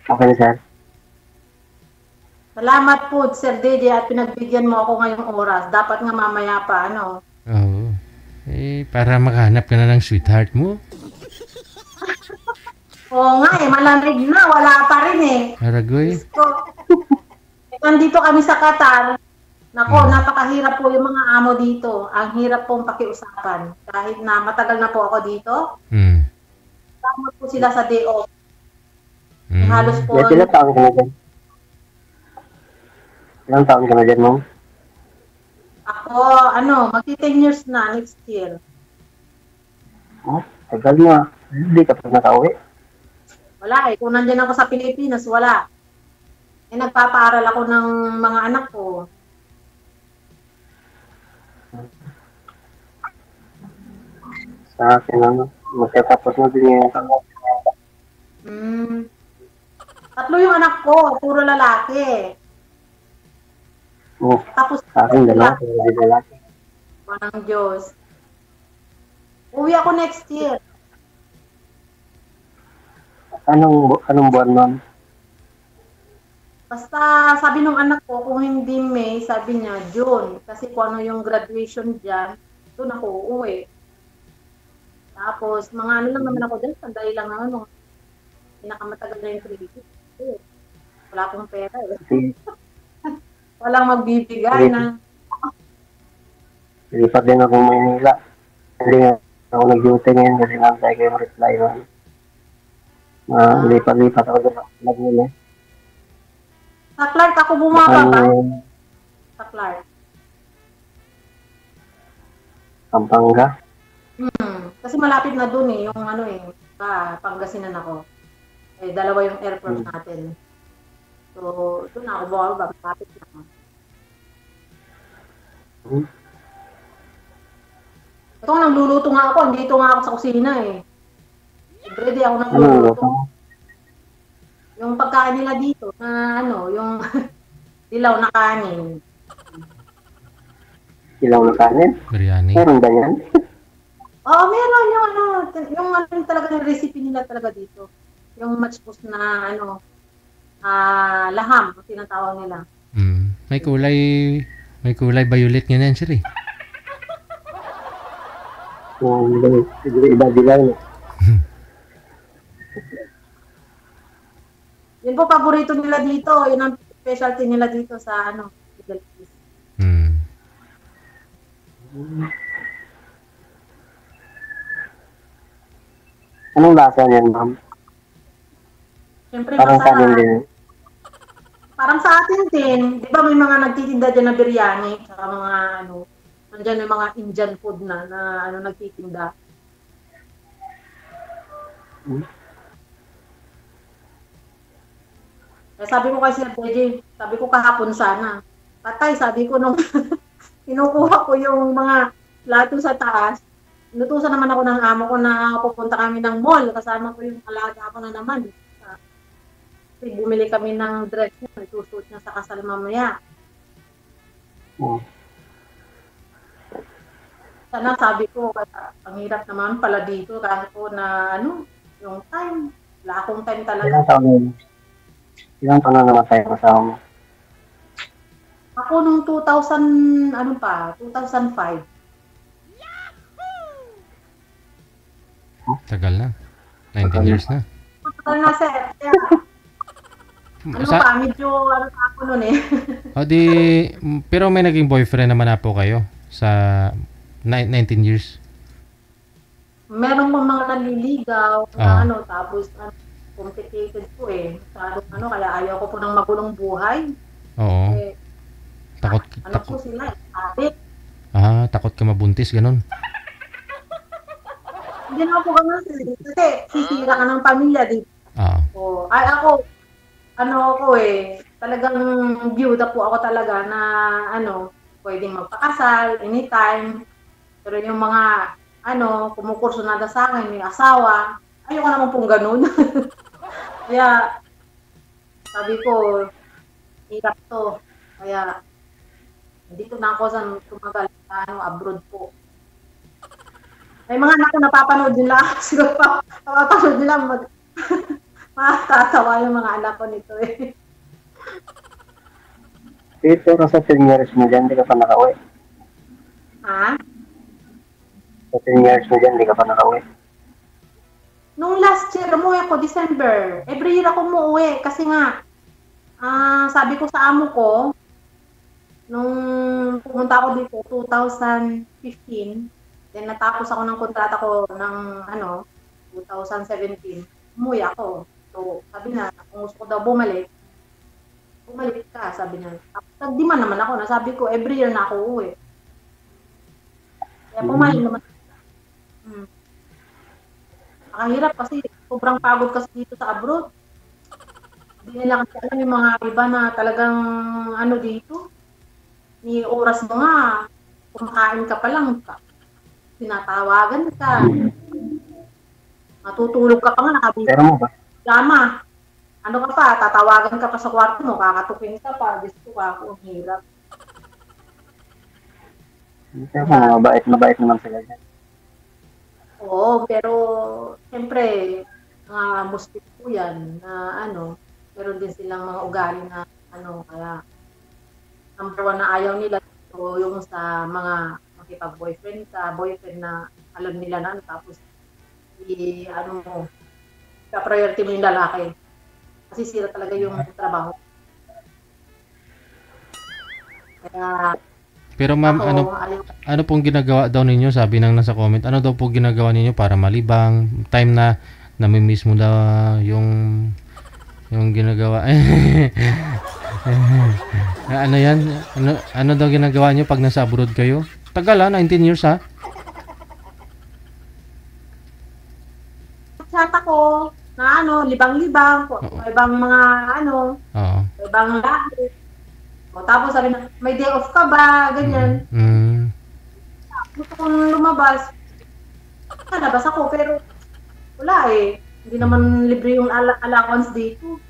Okay, sir. Salamat po, Sir DJ, at pinagbigyan mo ako ngayong oras. Dapat nga mamaya pa, Oo. Para makahanap ka na ng sweetheart mo. Oo nga malamig na. Wala pa rin Aragoy. Nandito kami sa Qatar. Nako, napakahirap po yung mga amo dito. Ang hirap pong pakiusapan. Kahit na matagal na po ako dito. Tama po sila sa day off. Halos po. Ilang taon ka na dyan? Ilang taon ka na dyan, ma'am? Ako, magti-10 years na next year. Tagal na. Hindi ka pa nakauwi. Wala kung nandyan ako sa Pilipinas, wala. Nagpapaaral ako ng mga anak ko. Sa akin, magkatapos na din yung Tatlo yung anak ko, puro lalaki. Tapos sa akin, dalawa, puro lalaki. Manang Diyos. Uwi ako next year. Anong buwan nun? Basta sabi nung anak ko, kung hindi May, sabi niya June. Kasi kung ano yung graduation dyan, doon ako uuwi. Tapos, mga lang naman ako dyan, sandali lang naman. Pinakamatagal na yung credit. Wala akong pera Walang magbibigay na. Lipat din ako Maynila. Hindi nga ako nag-duty ngayon kasi nantay ko yung reply man. Lipat-lipat ako doon. Sa Clark ako bumababa. Sa Clark. Pampanga. Kasi malapit na dun eh, yung ano eh, Pangasinan ako. Eh, dalawa yung airport natin. So, doon na ako bumababa, malapit na. Ito nga, nagluluto nga ako, dito nga ako sa kusina eh. Ready ako nagluluto. Yung pagkain nila dito, na ano, yung dilaw na kanin. Dilaw na kanin? Biryani. Meron ba yan? Oo, meron yung ano talaga yung recipe nila talaga dito. Yung matchpos na ano, laham, tinatawag nila. May kulay violet nga yan, sir eh. Iba dilaw. Yun po, paborito nila dito. Yun ang specialty nila dito sa ano, Middle East. Anong lasa niyan, ma'am? Siyempre, Parang masarap. kanin din. Parang sa atin din, di ba may mga nagtitinda dyan na biryani, saka mga ano, nandyan yung mga Indian food na ano nagtitinda. Eh, sabi ko kay Sir DJ, sabi ko kahapon sana. Patay, sabi ko nung kinukuha ko yung mga plato sa taas, inutusan naman ako ng amo ko na pupunta kami ng mall, kasama ko yung alaga ko na naman. Kasi bumili kami ng dress niya, itusuot niya sa kasal mamaya. Sana sabi ko, ang hirap naman pala dito, kasi ko na ano, yung time, wala akong time talaga. Ilang taon na namatay ang asawa mo? Ako nung 2000, ano pa, 2005. Tagal na. 19 years na. Tagal na, sir. Ano pa, medyo ano ako nun eh. Pero may naging boyfriend naman na po kayo sa 19 years? Meron pa mga naliligaw, na ano, tapos complicated po eh. Ano, kaya ayaw ko po ng magulong buhay. Oo. Eh, takot. Po sila, sabit. Takot ka mabuntis, ganun. Hindi naman po ganun. Kasi sisira ka ng pamilya dito. Ay ako, ano ako eh, talagang byuda po ako talaga na ano, pwedeng magpakasal anytime. Pero yung mga ano, kumukurso na sa akin, may asawa, ayoko naman pong ganun. Kaya, sabi ko, hirap to. Kaya, dito na ako sa tumagal, abroad po. May mga anak ko napapanood nila. Siguro pa, napapanood nila, matatawa yung mga anak ko nito eh. Pero sa 10 years mo dyan, di ka pa nakauwi. Ha? Sa 10 years mo dyan, di ka pa nakauwi. Nung last year, umuwi ako, December. Every year ako umuwi kasi nga, sabi ko sa amo ko, nung pumunta ako dito, 2015, then natapos ako ng kontrata ko ng, 2017, umuwi ako. So, sabi na, kung gusto ko daw bumalik ka, sabi niya. Nagdemand naman ako, nasabi ko, every year na ako uuwi. Kaya pumayag naman. Nakahirap kasi sobrang pagod kasi dito sa abroad. Hindi nila kasi alam yung mga iba na talagang ano dito. Ni oras mo nga, kumakain ka pa lang, tinatawagan ka. Matutulog ka pa nga, nakabisa. Pero mo ba? Lama. Ano ka pa, tatawagan ka pa sa kwarto mo, kakatukin ka pa, gusto ka, ang hirap. Pero mabait naman sila dyan. Oo, pero siyempre, mga Muslim po yan na meron din silang mga ugali na kaya number one na ayaw nila so, yung sa mga makipag-boyfriend boyfriend na alam nila na tapos ka-priority mo yung lalaki. Kasi sila talaga yung trabaho. Kaya pero ma'am, ano pong ginagawa daw ninyo? Sabi nang nasa comment, ano daw po ginagawa ninyo para malibang? Time na namimiss mo daw yung ginagawa. Ano yan? Ano daw ginagawa nyo pag nasa abroad kayo? Tagal 19 years ha? Chat ako na libang-libang, ibang mga Oo. ibang lahi. O, tapos sabi na, may day off ka ba? Ganyan. Gusto kong lumabas. Nalabas ako, pero wala eh. Hindi naman libre yung allowance dito.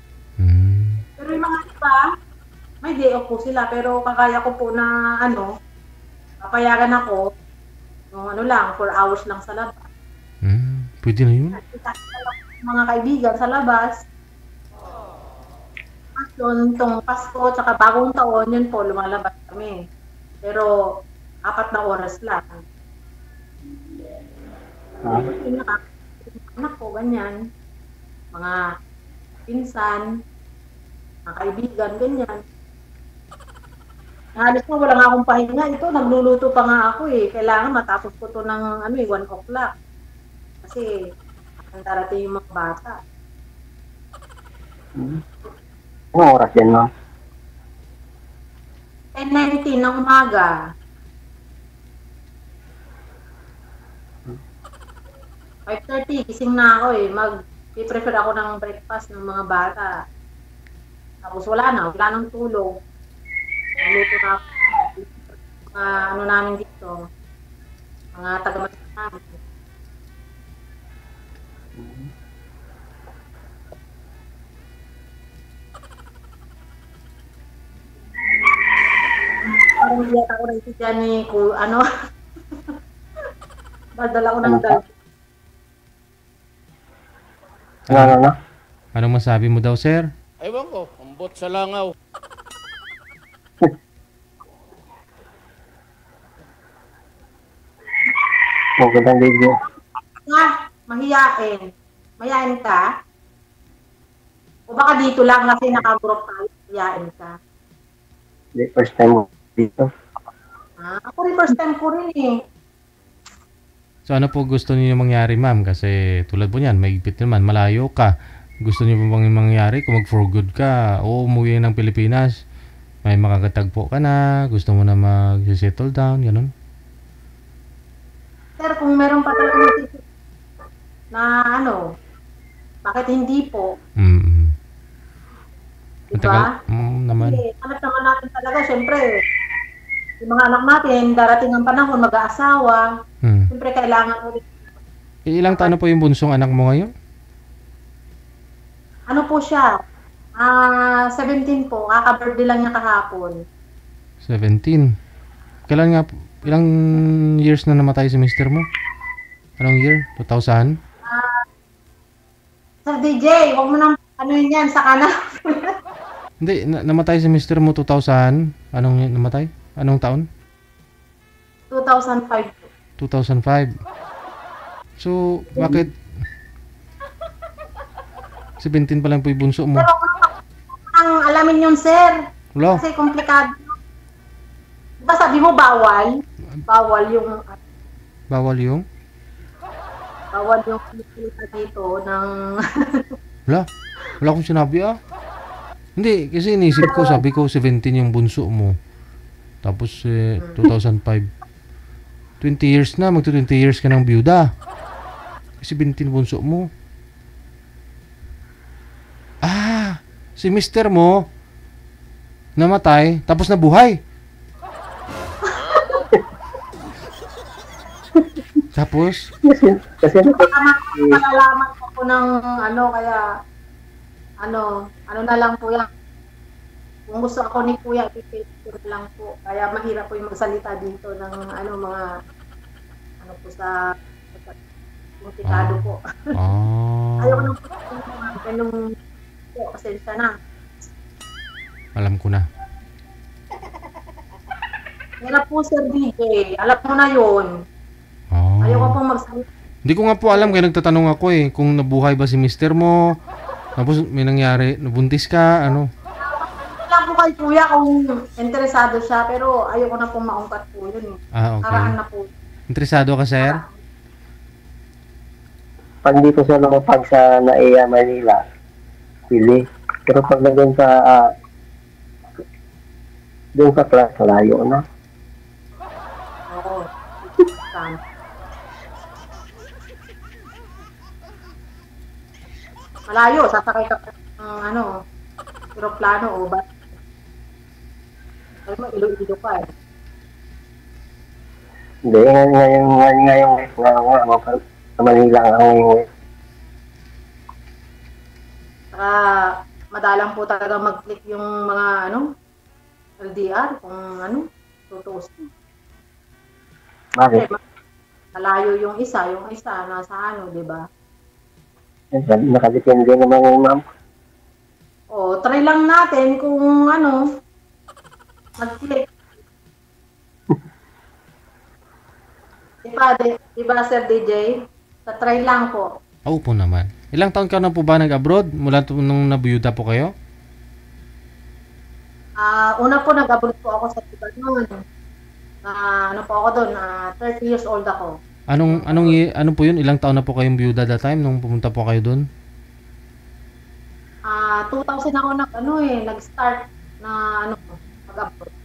Pero yung mga iba, may day off po sila. Pero kakaya ko po na papayagan ako. Yung 4 hours lang sa labas. Pwede na yun. Mga kaibigan sa labas. Yun, itong Pasko, tsaka bagong taon, yun po, lumalabas kami. Pero, 4 na oras lang. Anak ko, ganyan. Mga pinsan, mga kaibigan, ganyan. Halos na wala nga akong pahinga. Ito, nagluluto pa nga ako eh. Kailangan matapos ko to ng 1 o'clock. Kasi, ang darating yung mga bata. Anong oras yan, ma'am? 10:19 ng umaga. 5:30, gising na ako eh. Mag-prefer ako ng breakfast ng mga bata. Tapos wala nang tulog. Nagluto na ako. Mga namin dito. Mga taga-masin namin. Parang iyak ako na ito dyan eh, Dadala ko ng dal. Ano? Anong masabi mo daw, sir? Ewan ko, ambot sa langaw. Magandang video. Mahiyain. Mahiyain ka? O baka dito lang kasi nakagroup tayo, mahiyain ka? Hindi, first time mo dito. Ako rin, first time ko rin eh. So ano po gusto niyo mangyari, ma'am? Kasi tulad po niyan, maigpit naman, malayo ka. Gusto niyo po bang mangyari kung mag-for good ka o umuwi ng Pilipinas? May makakatagpo ka na, gusto mo na mag-settle down, gano'n? Sir, kung meron pa talaga na bakit hindi po? Diba? Naman. Anak naman natin talaga, syempre, yung mga anak natin, darating ang panahon, mag-aasawa, syempre kailangan ulit. Ilang taon na po yung bunsong anak mo ngayon? Ano po siya? 17 po, kaka-birthday lang niya kahapon. 17. Kailan nga, ilang years na namatay si mister mo? Anong year? 2000? Sir DJ, huwag mo nang yan sa kanan. Hindi, namatay si mister mo 2000. Anong namatay? Anong taon? 2005. 2005. So, bakit 17 pa lang po yung bunso mo? Pero ang alamin yun, sir. Wala. Kasi komplikado. Diba sabi mo bawal? Bawal yung pinipilita dito ng... Wala akong sinabi Hindi, kasi inisip ko, sabi ko 17 yung bunso mo. Tapos 2005. 20 years na, magto 20 years ka ng byuda. 17 bunso mo. Si mister mo namatay, tapos nabuhay. Tapos? Kasi malalaman ko ng kaya ano na lang po yan. Kung gusto ako ni Kuya, ipipicture lang po. Kaya mahirap po yung magsalita dito ng mga po sa komplikado po. Ayaw ko nang ganung po, pasensya na. Alam ko na. Hirap po, Sir DJ. Alam mo na yun. Ayaw ko pong magsalita. Hindi ko nga po alam, kaya nagtatanong ako kung nabuhay ba si mister mo. Tapos may nangyari, nabuntis ka, Alam po kay Kuya kung interesado siya, pero ayaw ko na pong maungkat po yun. Okay. Karaan na po. Interesado ka, sir? Pag dito sa lumapag sa NAIA Manila, pili. Pero pag nandun sa Doon sa class, layo na. Oo. Saan? Malayo, sasakay ka pa ng aeroplano o ba? Ay mo, ilo-ilo ka eh. Hindi, ngayon, sa Manila nga ngayon. Saka, madalang po talaga mag-click yung mga, LDR, kung tutusin. Bakit? Malayo yung isa nasa di ba? Nakadepende naman yung ma'am. O, try lang natin kung mag-click. Diba, Sir DJ? Try lang po. Oo po naman. Ilang taon ka na po ba nag-abroad? Mula nung nabuyuda po kayo? Una po, nag-abroad po ako sa Lebanon. Po ako doon, 30 years old ako. Anong po yun? Ilang taon na po kayong biyuda that time nung pumunta po kayo doon? 2000 ako nag-start na mag-abroad.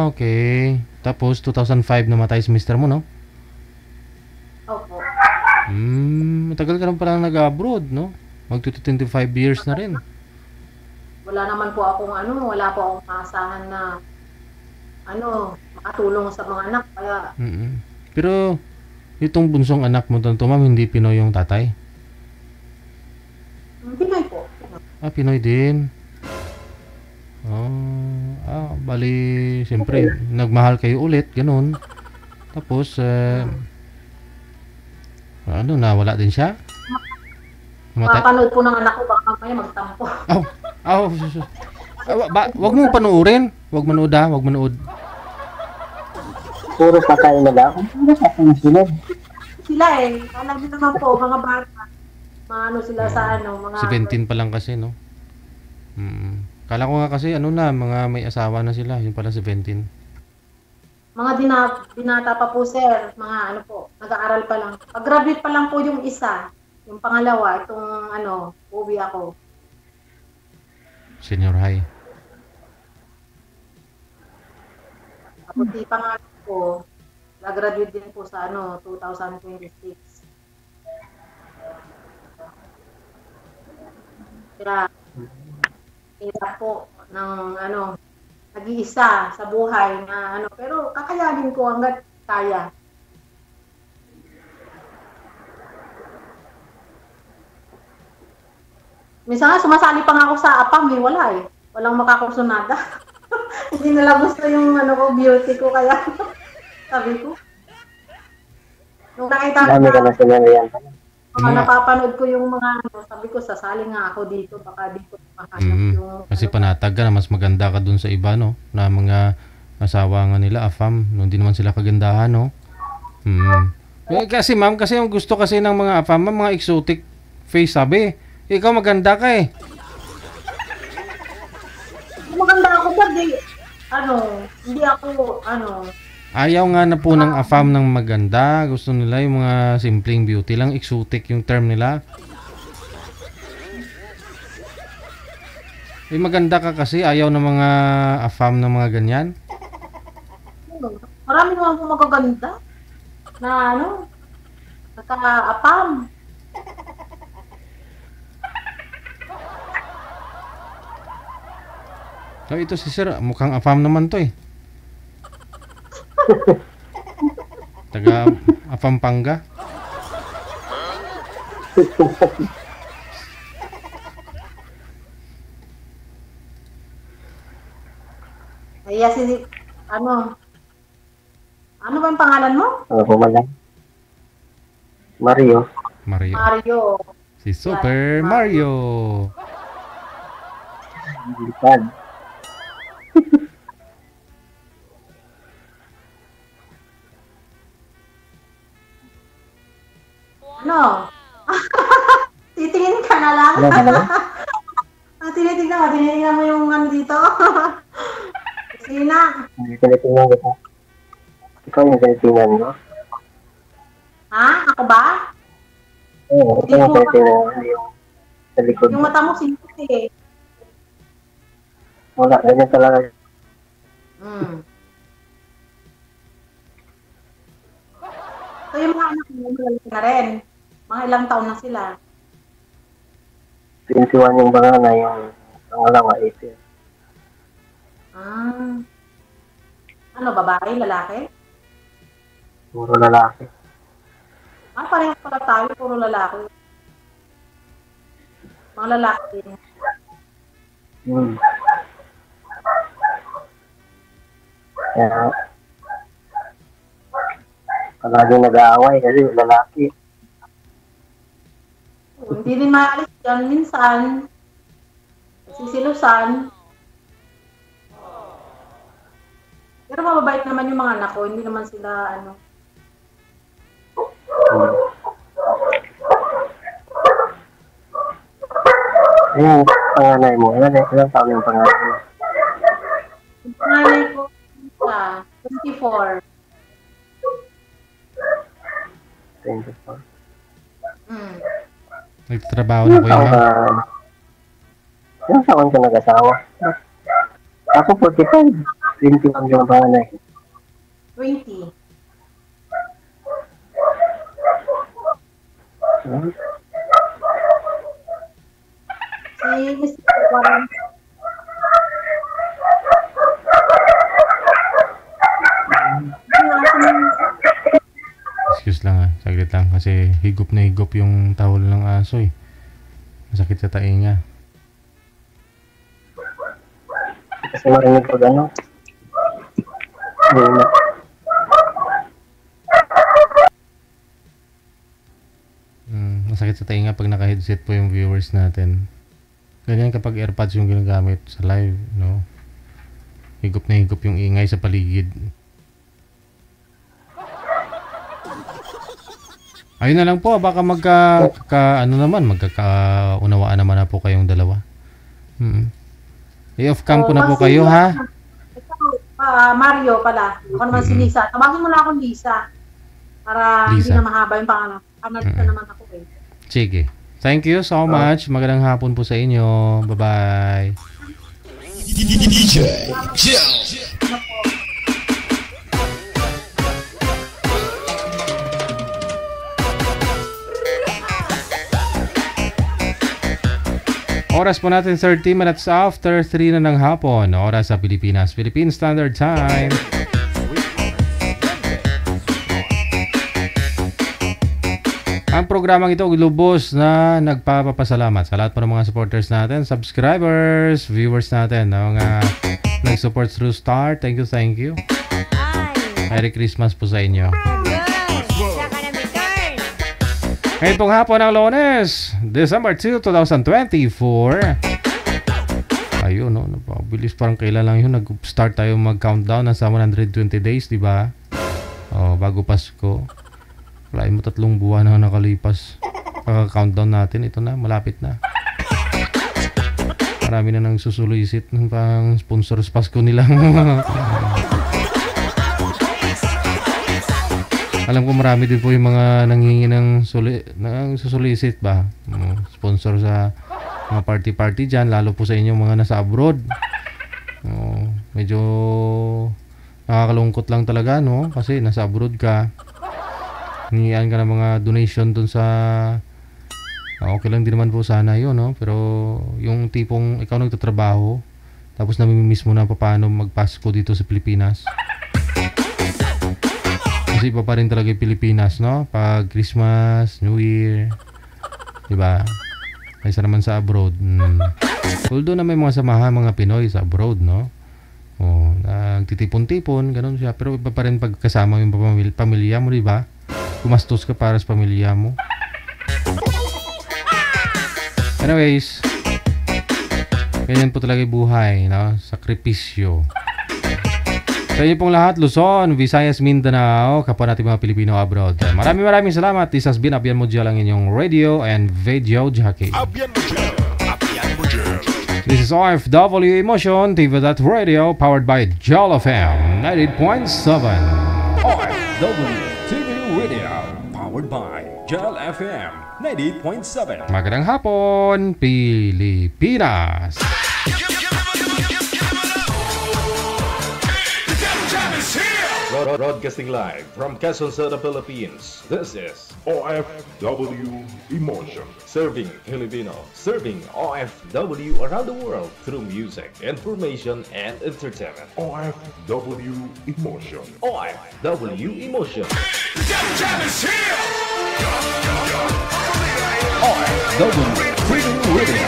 Okay. Tapos 2005 namatay si mister mo, no? Opo. Matagal ka rin palang nag-abroad, no? Mag-25 years na rin. Wala naman po akong wala po akong maasahan na makatulong sa mga anak, kaya Pero itong bunsong anak mo to, ma'am, hindi Pinoy yung tatay? Pinoy po. Pinoy din. Bali, siyempre, nagmahal kayo ulit, ganun. Tapos, nawala din siya? Mapanood po ng anak ko, baka mamaya magtampo. Wag mong panoorin. Wag manood. Puro patay na lang. Puro patay sila. Sila alam niyo naman po, mga bata. Sila sa mga... 17 pa lang kasi, no? Kala ko nga kasi, mga may asawa na sila. Yun pala 17. Mga binata pa po, sir. Mga nag-aaral pa lang. Pag-graduate pa lang po yung isa. Yung pangalawa, itong uwi ako. Senior high. Tapos di pangalan ko, nag-graduate din po sa 2026. Kaya, hirap po ng nag-iisa sa buhay na pero kakayanin ko hanggat kaya. Minsan nga, sumasali pa nga ako sa APAM, wala walang makakursunada. Hindi nila gusto yung beauty ko, kaya sabi ko. Nung nakita ko napapanood ko yung mga sabi ko, sasali nga ako dito, baka dito mahanap yung... Kasi panatag ka na, mas maganda ka dun sa iba, no? Na mga asawa nga nila, AFAM, no? Hindi naman sila kagandahan, no? Kasi ma'am, kasi yung gusto kasi ng mga AFAM, mga exotic face, sabi. Ikaw maganda ka eh. Maganda ako, sabi. Hindi ako, Ayaw nga na po ng AFAM ng maganda. Gusto nila yung mga simpleng beauty lang. Exotic yung term nila. Maganda ka kasi. Ayaw ng mga AFAM ng mga ganyan. Marami naman po magaganda. Na nagka-AFAM. Ito si Sir. Mukhang AFAM naman to eh. Taga Pampanga. Kaya ano ba yung pangalan mo? Mario. Si Super Mario. Lipad. Titingin ka na lang. Tinitingnan mo yung dito. Sina? Tinitingnan kita. Ikaw yung tinitingnan mo? Ha? Ako ba? Oo, ikaw yung tinitingnan yung sa likod. Yung mata mo sipit eh. Wala, ganyan talaga. So yung mga anak mo, malalaki na rin. Mga ilang taon na sila. 21 yung panganay, yung pangalawa 18. Ano, babae, lalaki? Puro lalaki. Parehas pala tayo, puro lalaki. Mga lalaki din. Kaya, palagi nag-aaway kasi lalaki. Hindi din maalis dyan minsan. Sisilusan. Pero mababait naman yung mga anak ko. Hindi naman sila, ano. Yung panganay mo, ilang taon yung panganay mo? Yung panganay ko, 24. 24. Nagtatrabaho na po yun. Ilang taon ka nag-asawa? Ako 45. 21 yung panganay. 20. Si Mr. Warren. Excuse lang saglit lang kasi higop na higop yung tawol ng aso eh. Masakit sa tainga. Kasi marinig ko gano'n. Masakit sa tainga pag naka-headset po yung viewers natin. Ganyan kapag AirPods yung ginagamit sa live, no? Higop na higop yung ingay sa paligid. Ayun na lang po, baka magkakaunawaan naman na po kayong dalawa. I-off cam ko na po kayo, ha? Mario pala. Ako naman si Lisa. Tawagin mo lang akong Lisa. Para Lisa. Hindi na mahaba yung pangalan. Analisa naman ako eh. Sige. Thank you so much. Magandang hapon po sa inyo. Bye-bye. DJ Jel. Oras po natin 30 minutes after 3 na ng hapon. Oras sa Pilipinas. Philippine Standard Time. Ang programang ito lubos na nagpapasalamat sa lahat po ng mga supporters natin, subscribers, viewers natin, na mga nag-support through Star. Thank you. Merry Christmas po sa inyo. Ngayon pong hapon ng Lunes, December 2, 2024. Ayun, no, napabilis, parang kailan lang yun. Nag-start tayo mag-countdown na sa 120 days, di ba? Bago Pasko. Wala mo 3 buwan na nakalipas. Pagka-countdown natin, ito na, malapit na. Marami na nang susulisit ng pang sponsors Pasko nila. Alam ko marami din po yung mga nanghingi ng susulisit ba? Sponsor sa mga party dyan, lalo po sa inyo mga nasa abroad. Medyo nakakalungkot lang talaga, no? Kasi nasa abroad ka. Hingian ka ng mga donation dun sa... okay lang din naman po sana yun, no? Pero yung tipong ikaw nagtatrabaho, tapos namimiss mo na paano magpasko dito sa Pilipinas. Kasi iba pa rin talaga yung Pilipinas, no? Pag Christmas, New Year, diba? Kaysa naman sa abroad. Although na may mga samahan, mga Pinoy sa abroad, no? Nagtitipon-tipon, ganun siya. Pero iba pa rin pagkasama yung pamilya mo, diba? Gumastos ka para sa pamilya mo. Anyways, ganyan po talaga yung buhay, no? Sakripisyo. Sa inyo pong lahat, Luzon, Visayas, Mindanao, kapwa natin mga Pilipino abroad. Maraming salamat. This has been Abian Mujel, ang inyong radio and video jockey. This is OFW Emotion, TV.Radio, powered by Jol FM 98.7. OFW TV Radio, powered by Jol FM 98.7. Magandang hapon, Pilipinas! Broadcasting live from Quezon City, Philippines. This is OFW Emotion. Serving Filipino, serving OFW around the world through music, information, and entertainment. OFW Emotion. OFW Emotion. OFW Freedom Radio.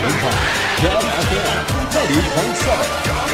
Powered by Jam FM 90.7.